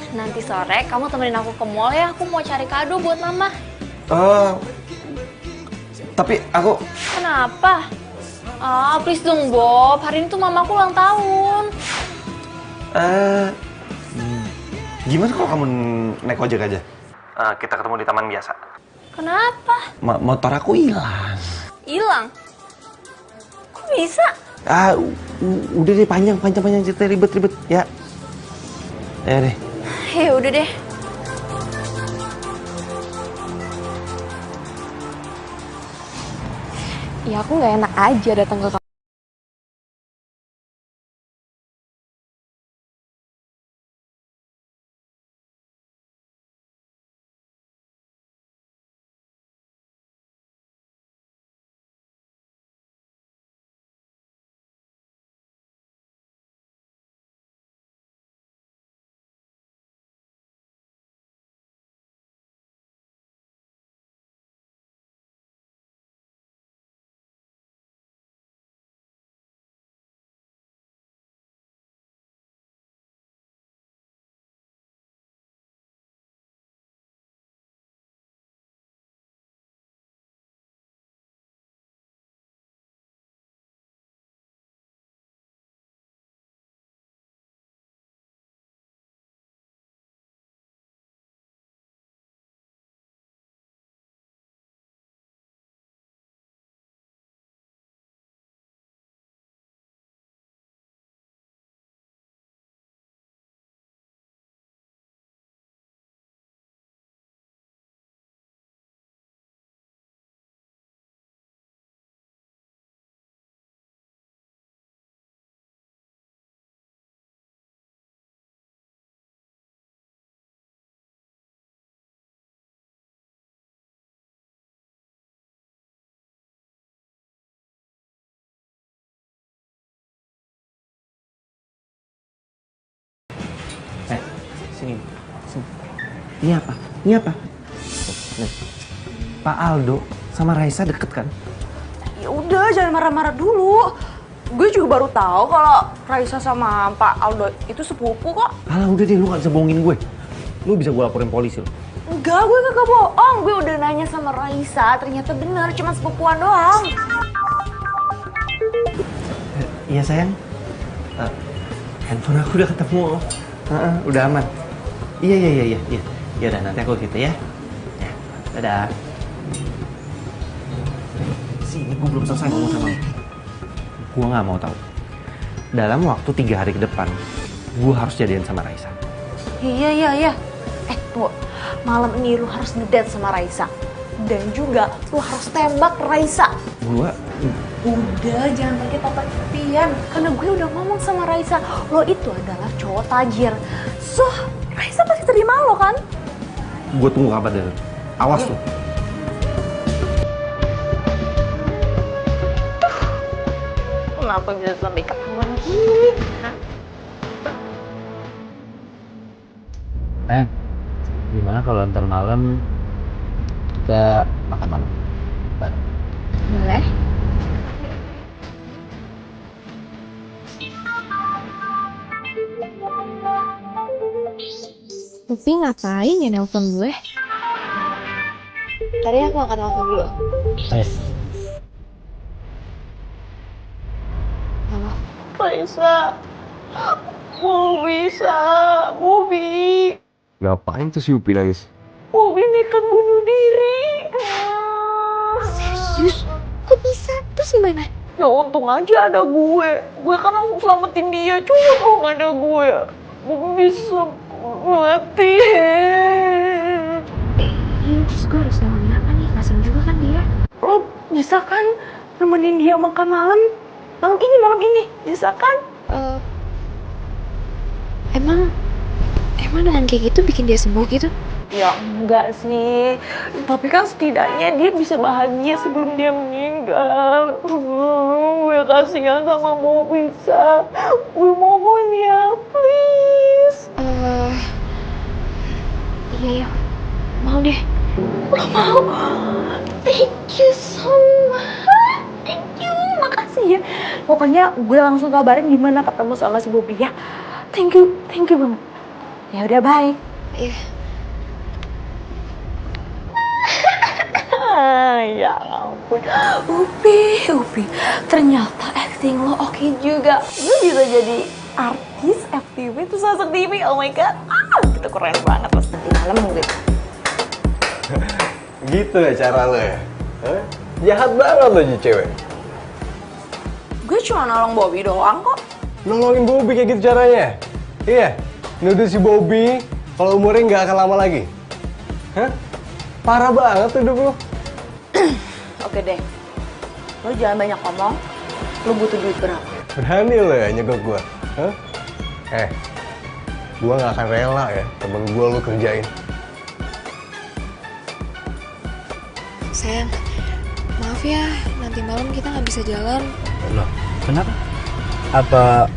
Nanti sore kamu temenin aku ke mall ya, aku mau cari kado buat mama. Tapi aku... Kenapa? Ah, please dong Bob, hari ini tuh mamaku ulang tahun. Gimana kalau kamu naik ojek aja? Kita ketemu di taman biasa. Kenapa? Motor aku hilang. Hilang? Kok bisa? Udah deh, panjang cerita, ribet ya. Ya deh. Ya udah deh. Ya aku nggak enak aja datang ke Sini. Ini apa? Ini apa? Nih. Pak Aldo sama Raisa deket kan? Ya udah, jangan marah-marah dulu. Gue juga baru tahu kalau Raisa sama Pak Aldo itu sepupu kok. Alah udah deh, lu gak bisa bohongin gue. Lu bisa gue laporin polisi lo. Enggak, gue kagak bohong. Gue udah nanya sama Raisa, ternyata bener, cuma sepupuan doang. Iya sayang. Handphone aku udah ketemu. Udah aman. Iya. Ya udah nanti aku gitu ya. Ya, dadah. Sini gue belum selesai ngomong sama lu. Gue nggak mau tahu. Dalam waktu 3 hari ke depan, gue harus jadian sama Raisa. Iya. Tunggu. Malam ini lu harus ngedate sama Raisa. Dan juga lu harus tembak Raisa. Gue Udah, jangan pakai topik-topian. Karena gue udah ngomong sama Raisa, lo itu adalah cowok tajir. So, Raisa pasti terima lo kan? tunggu kabar dari lu. Awas lu. Kenapa bisa sampai ketahuan gini? Gimana kalau ntar malam kita makan malam bareng? Boleh. Upi ngapain ya nelpon gue? Tadi aku akan nelpon dulu. Halo. Raisa, Bobi. Ngapain tuh si Upi nangis? Bobi nekat bunuh diri. Serius? Kok bisa? Terus gimana? Ya untung aja ada gue. Gue kan langsung selamatin dia. Cuma kalau nggak ada gue, Bobi bisa mati. Terus gue harus ngelakuin apa nih? Kasian juga kan dia. Lo bisa kan nemenin dia makan malam? Malam ini. Bisa kan? Emang dengan kayak gitu bikin dia sembuh gitu? Ya enggak sih. Tapi kan setidaknya dia bisa bahagia sebelum dia meninggal. Gue kasihan sama Bobi, bisa. Gue mohon ya, please. Iya. Mau deh. Lo mau? Thank you so much. Thank you. Makasih ya. Pokoknya gue langsung kabarin gimana ketemu sama si Bobi ya. Thank you banget. Ya udah, bye. Iya. Ya ampun. Upi. Ternyata acting lo oke juga. Lo bisa jadi artis FTV terus masuk TV. Oh my god. Itu keren banget. Terus nanti malam gitu. Gitu ya cara lo ya? Jahat banget lo jadi cewek. Gue cuma nolong Bobi doang kok. Nolongin Bobi kayak gitu caranya? Iya? Nuduh si Bobi kalau umurnya nggak akan lama lagi? Hah? Parah banget tuh hidup lo. Oke deh. Lo jangan banyak ngomong. Lo butuh duit berapa? Berani lo ya nyegok gue? Hah? Gue nggak akan rela ya temen gue lo kerjain. Sayang, maaf ya, nanti malam kita nggak bisa jalan. Loh, kenapa? Apa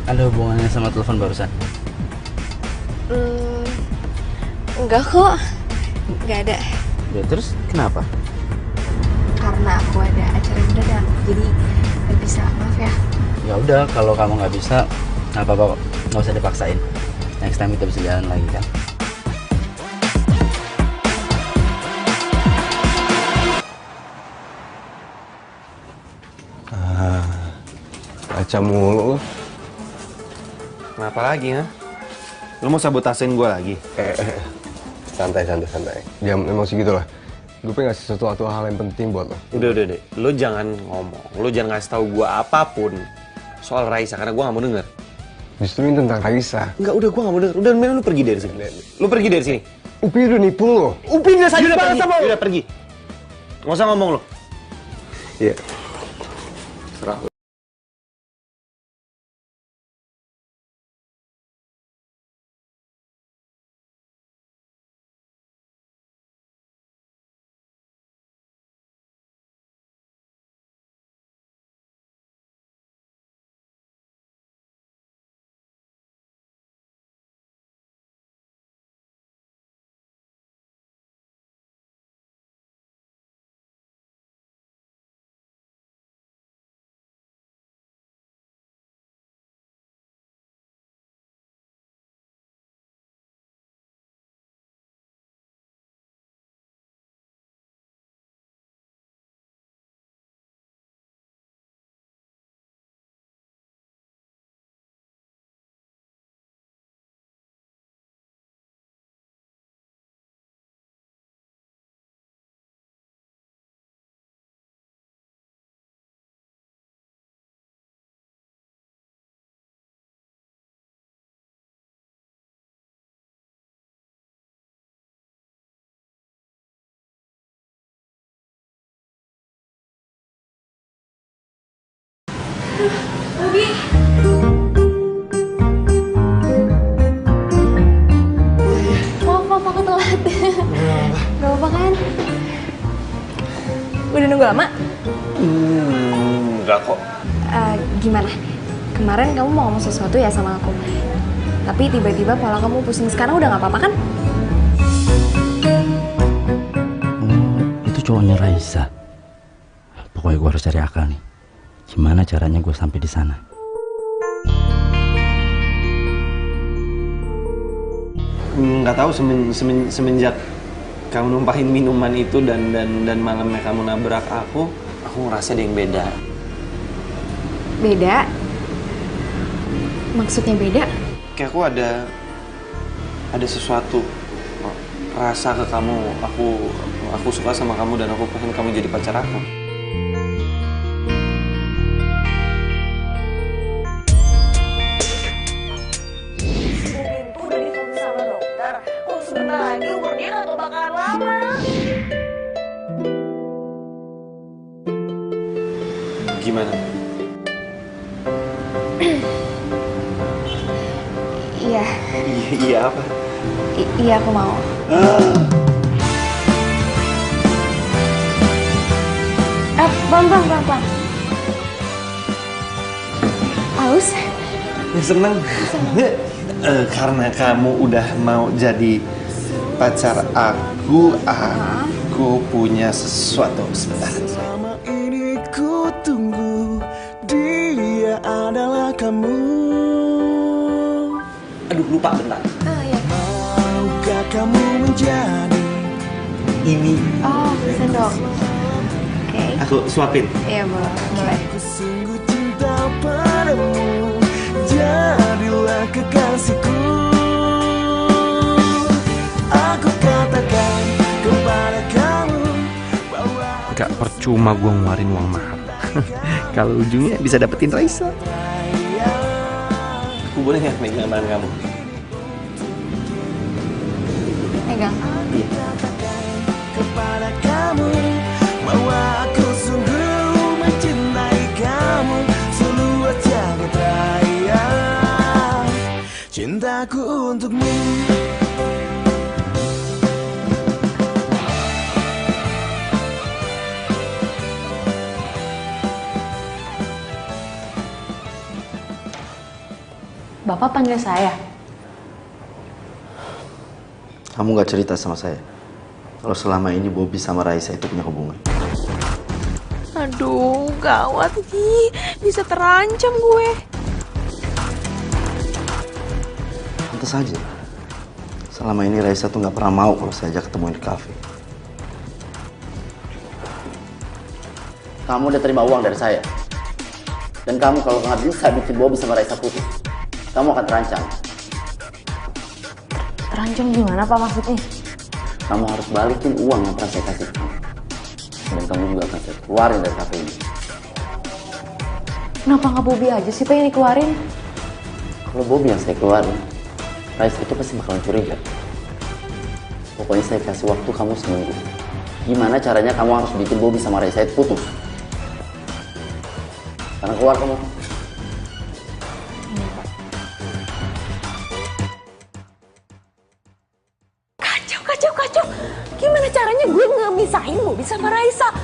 ada hubungannya sama telepon barusan? Enggak kok, nggak ada. Ya terus kenapa? Karena aku ada acara mendadak, jadi nggak bisa. Maaf ya. Ya udah, kalau kamu nggak bisa, nggak apa-apa kok. Nggak usah dipaksain. Next time kita bisa jalan lagi kan? Baca mulu lo. Kenapa lagi, ha? Lu mau sabotasein gue lagi? Santai. Jangan emosi gitu lah. Gue pengen ngasih sesuatu hal yang penting buat lo. Udah deh. Lu jangan ngomong. Lu jangan ngasih tahu gue apapun soal Raisa karena gue nggak mau denger. Justru ini tentang Raisa. Enggak, udah gue nggak mau denger. Udah, mending lu pergi dari sini. Lu pergi dari sini. Upi udah nipu lo. Upi udah saja pergi. Udah pergi. Nggak usah ngomong lu. Iya. Serah lo. Bobi. Maaf, aku telat. Gak apa-apa kan? Udah nunggu lama? Enggak kok. Gimana? Kemarin kamu mau ngomong sesuatu ya sama aku. Tapi tiba-tiba kepala kamu pusing. Sekarang udah gak apa-apa kan? Itu cowoknya Raisa. Pokoknya gue harus cari akal nih. Gimana caranya gue sampai di sana? Nggak tahu semenjak kamu numpahin minuman itu dan malamnya kamu nabrak aku ngerasa ada yang beda. Beda? Maksudnya beda? Kayak ada sesuatu rasa ke kamu. Aku suka sama kamu dan aku pengen kamu jadi pacar aku. Udah difokus sama dokter. Oh, sebentar lagi umur dia nggak bakalan lama. Gimana? Iya. Iya apa? Iya, aku mau. Pelan-pelan. Haus? Ya seneng. Karena kamu udah mau jadi pacar aku punya sesuatu sebentar. Selama ini ku tunggu, dia adalah kamu. Aduh, lupa bentar. Iya. Maukah kamu menjadi Ini Oh, sendok. Oke. aku suapin. Iya, boleh. Ku sungguh cinta padamu, jadilah kekasihku. Aku katakan kepada kamu bahwa Gak percuma gue ngeluarin uang mahal. Kalau ujungnya bisa dapetin Raisa. Aku boleh nggak megang tangan kamu? Pegang. kepada kamu bahwa aku sungguh mencintai kamu seluas jagat raya. Cintaku untukmu. Bapak panggil saya. Kamu gak cerita sama saya kalau selama ini Bobby sama Raisa itu punya hubungan. Aduh, gawat nih. Bisa terancam gue. Pantes aja. Selama ini Raisa tuh gak pernah mau kalau saya ajak ketemuin di kafe. Kamu udah terima uang dari saya. Dan kamu kalau nggak bisa bikin Bobby sama Raisa putus, kamu akan terancam. Terancam gimana Pak maksudnya? Kamu harus balikin uang yang pernah saya kasih ke kamu. Dan kamu juga akan saya keluarin dari kafe ini. Kenapa nggak Bobby aja sih Pak yang dikeluarin? Kalau Bobby yang saya keluarin, Raisa itu pasti bakalan curiga. Pokoknya saya kasih waktu kamu seminggu. Gimana caranya kamu harus bikin Bobby sama Raisa itu putus? Karena keluar kamu. Kacau. Gimana caranya gue ngebisain Bobby sama Raisa?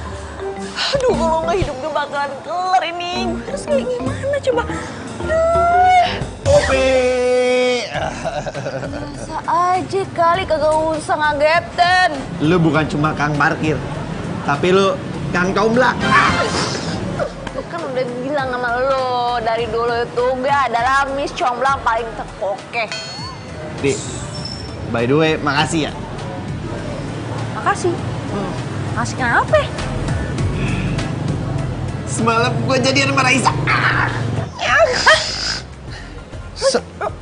Aduh, kalau nggak hidup gue bakalan kelar ini. Gue harus kayak gimana coba? Aduh. Bobby. Masa aja kali kagak usah ngagetin. Lu bukan cuma kang parkir, tapi lu kang tomblak. Kan udah bilang sama lo dari dulu itu gue adalah Miss Comblang paling terkoke. Di, by the way, makasih ya. Makasih. Makasih kenapa? Semalam gue jadian sama Raisa.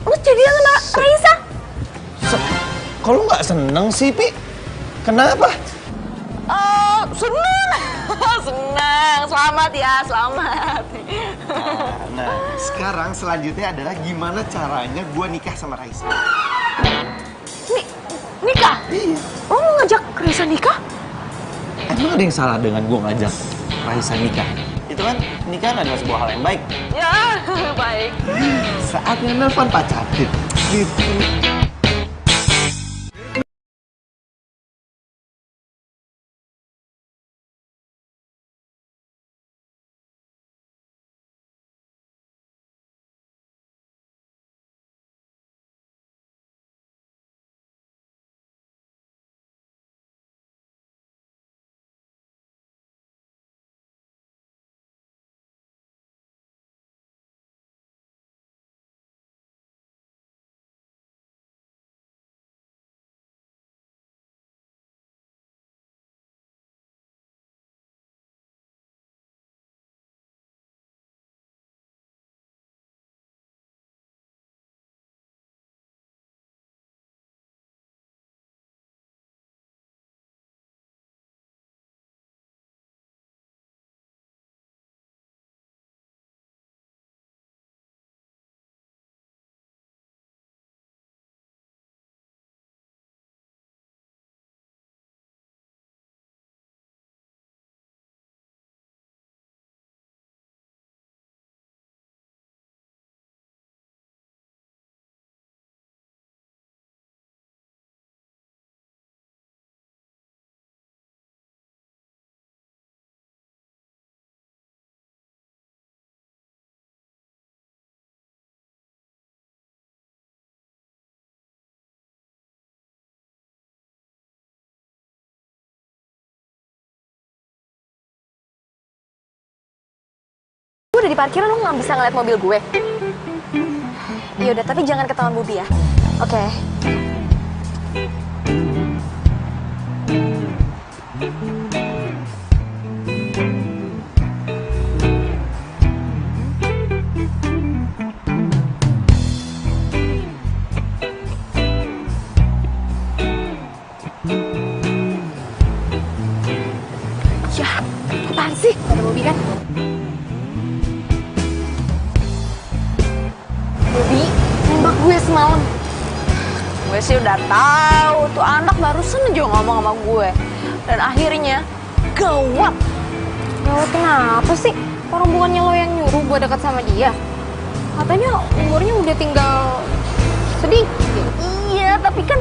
Lu jadian sama Raisa? Kok lu nggak seneng sih, Pi? Kenapa? Seneng. Seneng. Selamat ya, selamat. Nah, sekarang selanjutnya adalah gimana caranya gue nikah sama Raisa. Nikah? Iya. Lo mau ngajak Raisa nikah? Emang ada yang salah dengan gue ngajak Raisa nikah? Itu itu kan pernikahan adalah sebuah hal yang baik. Ya, baik. Saatnya nelfon pacar. Gitu. Gue udah di parkiran, lo nggak bisa ngeliat mobil gue. Yaudah, tapi jangan ketahuan Bobby ya. Oke. Ya, apaan sih? Ada Bobby kan? Bobby, nembak gue semalam. Gue sih udah tahu tuh anak barusan aja ngomong sama gue. Dan akhirnya gawat. Gawat kenapa sih? Orang bukannya lo yang nyuruh gue dekat sama dia. Katanya umurnya udah tinggal sedikit. Iya, tapi kan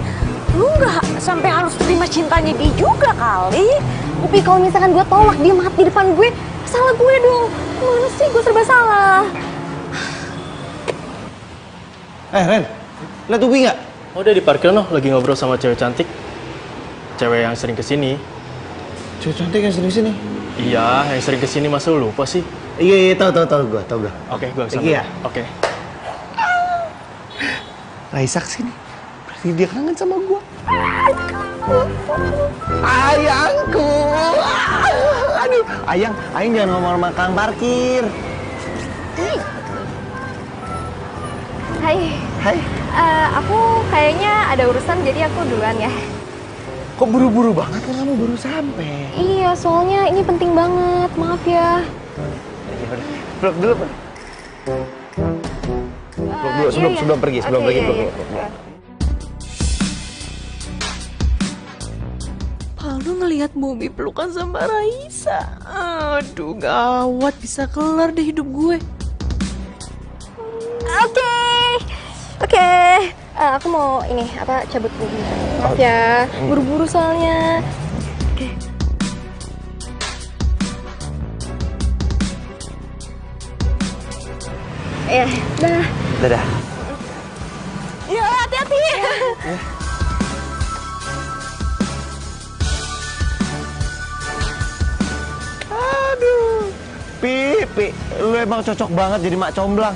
lu nggak sampai harus terima cintanya dia juga kali. Tapi kalau misalkan gue tolak dia mati di depan gue, salah gue dong. Gimana sih, gue serba salah. Ren, lihat Ubi nggak? Oh, udah di parkiran loh, lagi ngobrol sama cewek cantik. Cewek yang sering kesini. Cewek cantik yang sering sini. Iya, yang sering kesini, masa lu lupa sih? Iya, tahu gue. Oke, gue kesana. Iya. Oke. Raisa kesini. Berarti dia kangen sama gue. Ayangku. Aduh, Ayang jangan ngomong sama kang parkir. Hai. Aku kayaknya ada urusan, jadi aku duluan ya. Kok buru-buru banget kan kamu baru sampai? Iya, soalnya ini penting banget. Maaf ya. Peluk dulu, Pak. Peluk dulu sebelum pergi, peluk. Palu ngelihat Bobby pelukan sama Raisa. Aduh, gawat, bisa kelar deh hidup gue. Oke. Aku mau cabut dulu. Maaf ya, buru-buru soalnya. Oke. Ya, dah. Dadah. Ya, hati-hati. Aduh. Pi, lu emang cocok banget jadi mak comblang.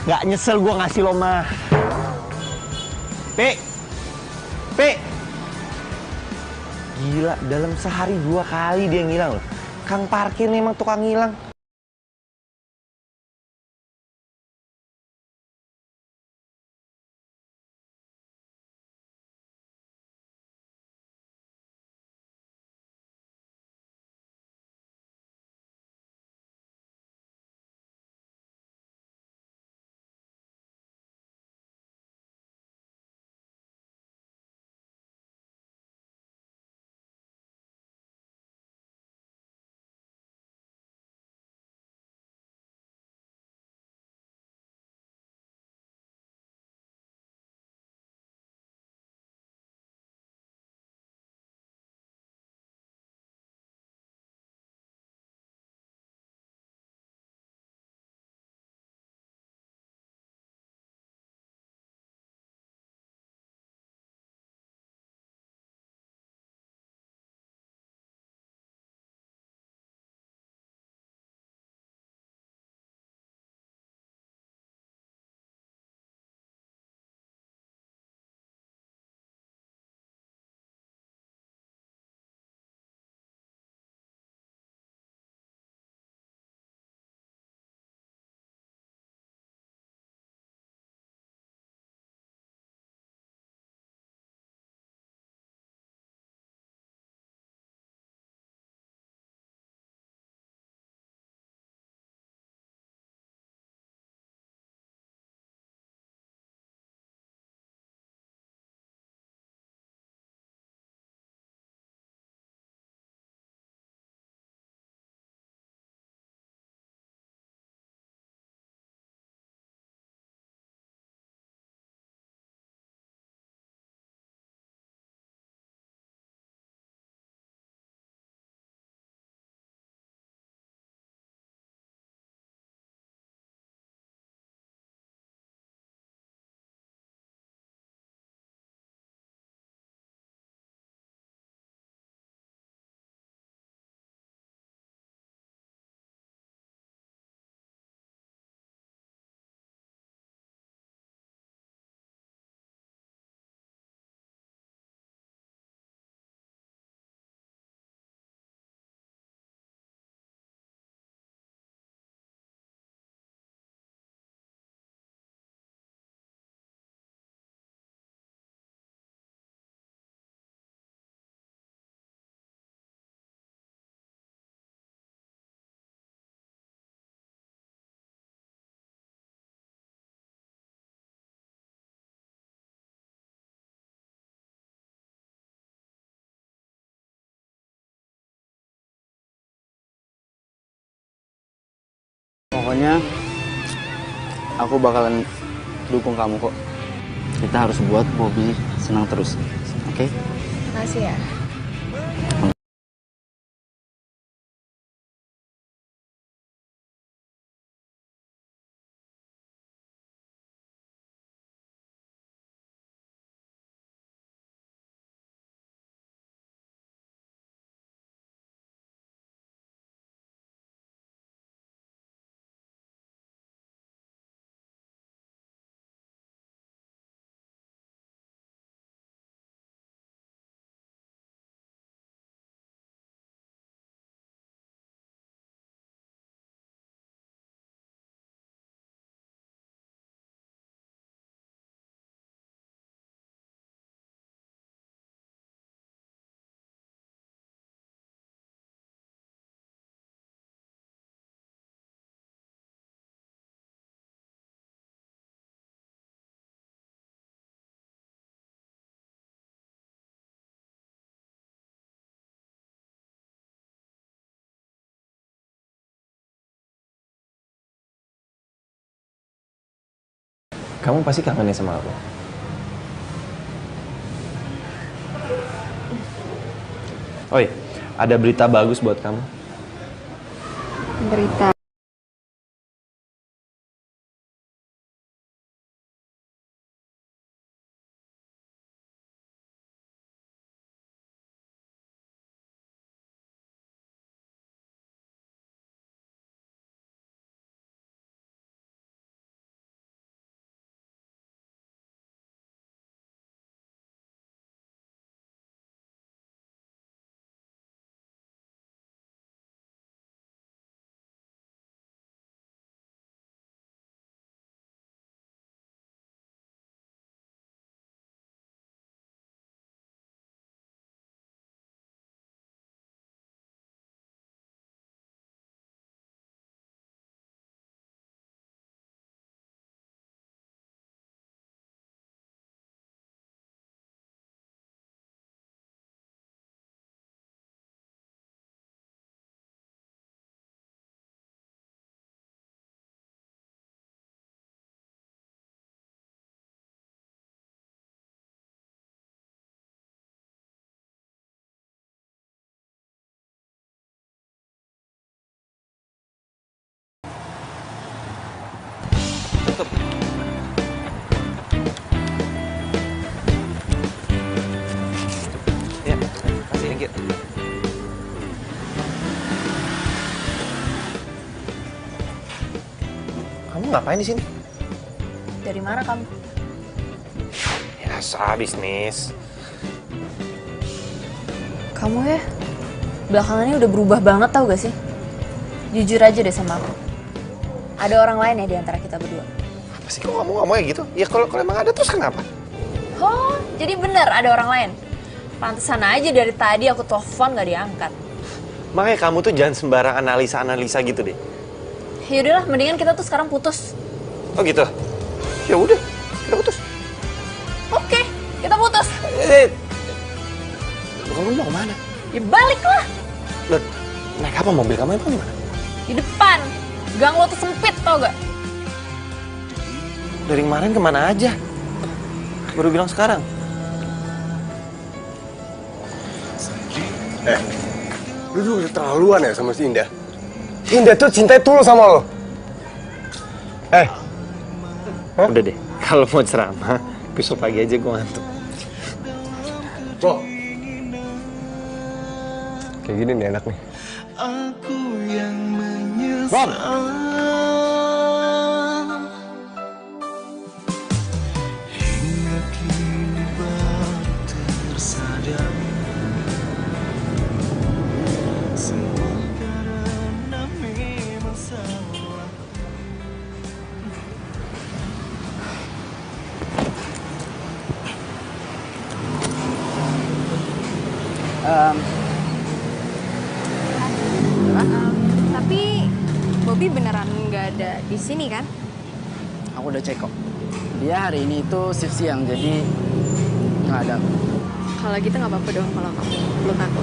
Gak nyesel gua ngasih lo mah. Pi. Gila, dalam sehari 2 kali dia ngilang loh. Kang parkir nih emang tukang ngilang. Pokoknya aku bakalan dukung kamu kok. Kita harus buat Bobby senang terus, oke? Makasih ya. Kamu pasti kangen ya sama aku. Oi, ada berita bagus buat kamu. Berita. Tutup. Ya, kasih thank you. Kamu ngapain di sini? Dari mana kamu? Biasa bisnis. Kamu ya, belakangan ini udah berubah banget tau gak sih? Jujur aja deh sama aku. Ada orang lain ya di antara kita berdua. Apa sih kok kamu ngomongnya gitu? Ya kalau emang ada terus kenapa? Oh, jadi bener ada orang lain? Pantesan aja dari tadi aku telepon gak diangkat. Makanya kamu tuh jangan sembarang analisa gitu deh. Yaudahlah, mendingan kita tuh sekarang putus. Oh gitu? Ya udah, kita putus. Oke, kita putus. Kamu mau kemana? Ya balik lah. Loh, naik apa mobil kamu emang di mana? Di depan. Gang lo tuh sempit tau gak? Dari kemarin kemana aja? Baru bilang sekarang. Lu juga keterlaluan ya sama si Indah. Indah tuh cinta tulus sama lo. Udah deh, kalau mau ceramah, besok pagi aja gue ngantuk. Kok? Kayak gini nih enak nih. Aku yang menyesal. Bang! Hingga kini baru tersadar. Semua karena memang salah. Tapi Bobby beneran nggak ada di sini kan? Aku udah cek kok. Dia hari ini itu shift siang, jadi nggak ada. Kalau gitu nggak apa-apa dong kalau kamu peluk aku.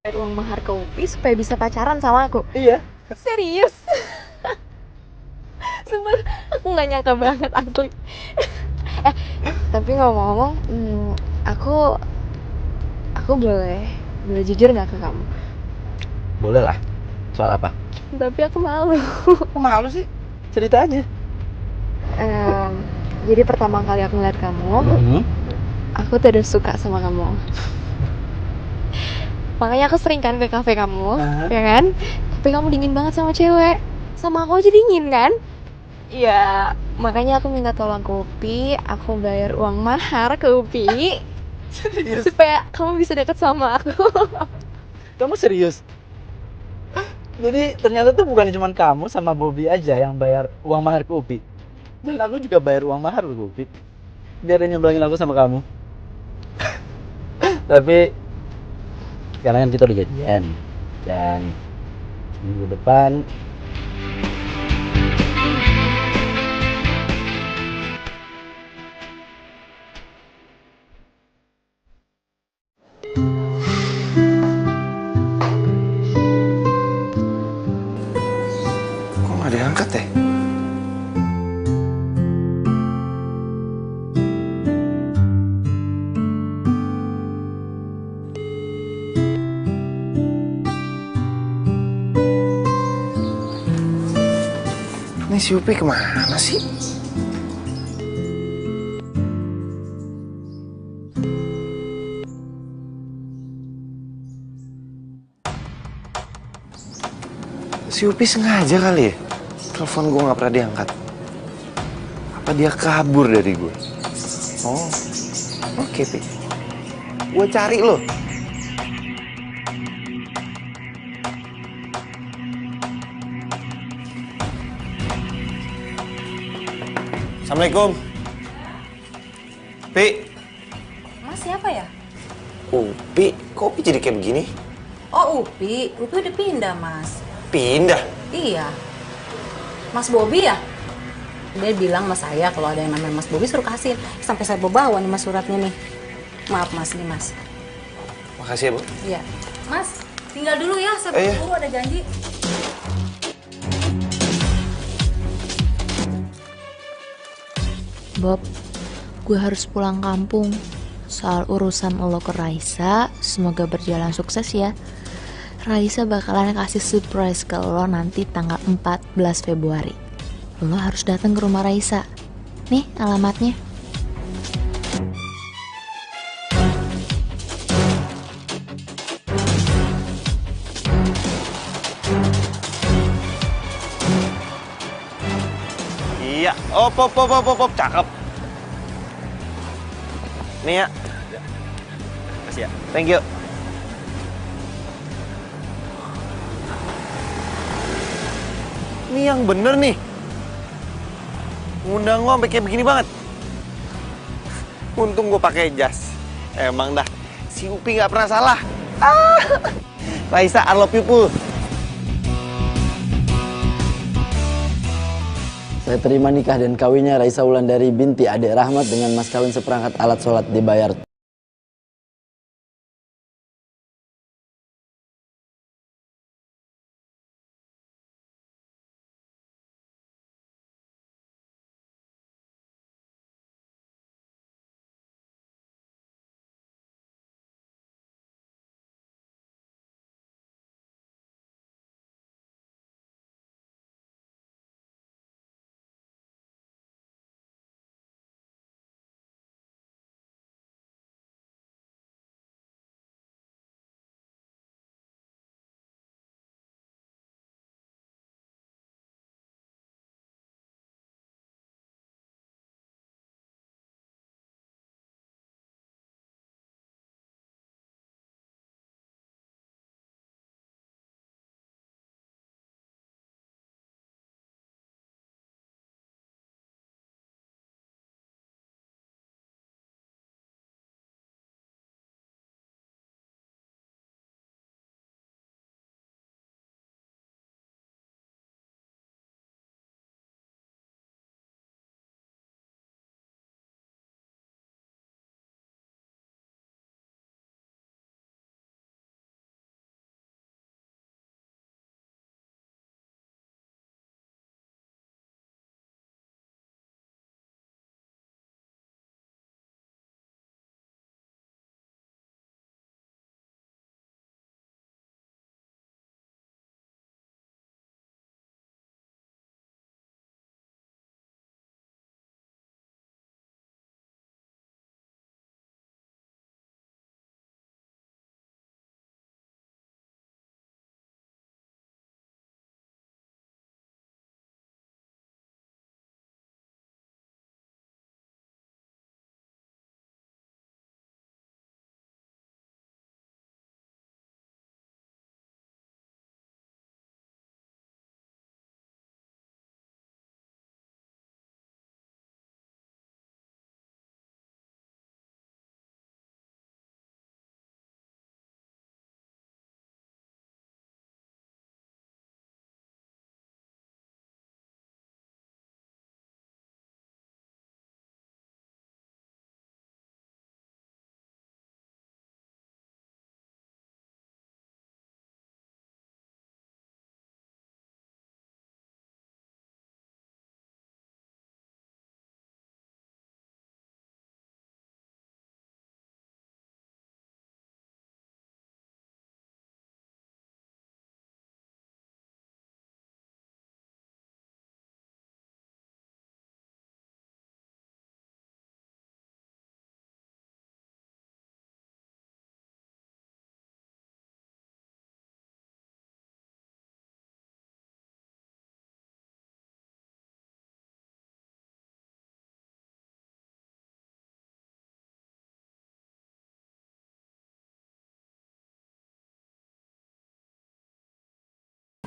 bayar uang mahar ke Upi supaya bisa pacaran sama aku. Iya. Serius? Sumpah, aku nggak nyangka banget asli. eh, tapi ngomong-ngomong, aku boleh jujur nggak ke kamu? Boleh lah. Soal apa? Tapi aku malu. Kok malu sih? Cerita aja. Jadi pertama kali aku ngeliat kamu, aku tuh udah suka sama kamu. Makanya aku sering kan ke kafe kamu, ya kan? Tapi kamu dingin banget sama cewek. Sama aku aja dingin kan? Ya, makanya aku minta tolong ke Upi, aku bayar uang mahar ke Upi. Serius? Supaya kamu bisa deket sama aku. Kamu serius? Jadi ternyata tuh bukan cuma kamu sama Bobby aja yang bayar uang mahar ke Upi. Dan aku juga bayar uang mahar ke Upi. Biar dia nyemblangin aku sama kamu. Tapi sekarang kan kita udah jadian. Dan minggu depan Kok nggak diangkat ya? Ini si Upi kemana sih? Si Upi sengaja kali ya? Telepon gue nggak pernah diangkat. Apa dia kabur dari gue? Oh, oke, Pi. Gue cari lo. Assalamualaikum. Pi. Mas siapa ya? Upi, kok Upi jadi kayak begini? Oh Upi udah pindah mas. Pindah? Iya. Mas Bobby ya? Dia bilang sama saya kalau ada yang namanya Mas Bobby suruh kasih. Sampai saya bawa nih mas suratnya nih. Maaf mas, nih mas. Makasih ya, Bu. Iya. Mas, tinggal dulu ya, saya Iya. buru ada janji. Bob, gue harus pulang kampung. Soal urusan lo ke Raisa, semoga berjalan sukses ya. Raisa bakalan kasih surprise ke lo nanti tanggal 14 Februari. Lo harus datang ke rumah Raisa. Nih alamatnya. Iya, op, cakep. Nih ya. Makasih ya. Thank you. Ini yang bener nih. Ngundang gua sampai kayak begini banget. Untung gua pakai jas. Emang dah, si Upi nggak pernah salah. Raisa, I love you, Pul. Saya terima nikah dan kawinnya Raisa Wulandari binti Ade Rahmat dengan mas kawin seperangkat alat sholat dibayar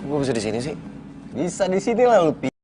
Gue bisa di sini sih? Bisa di sini lah lu, Pi.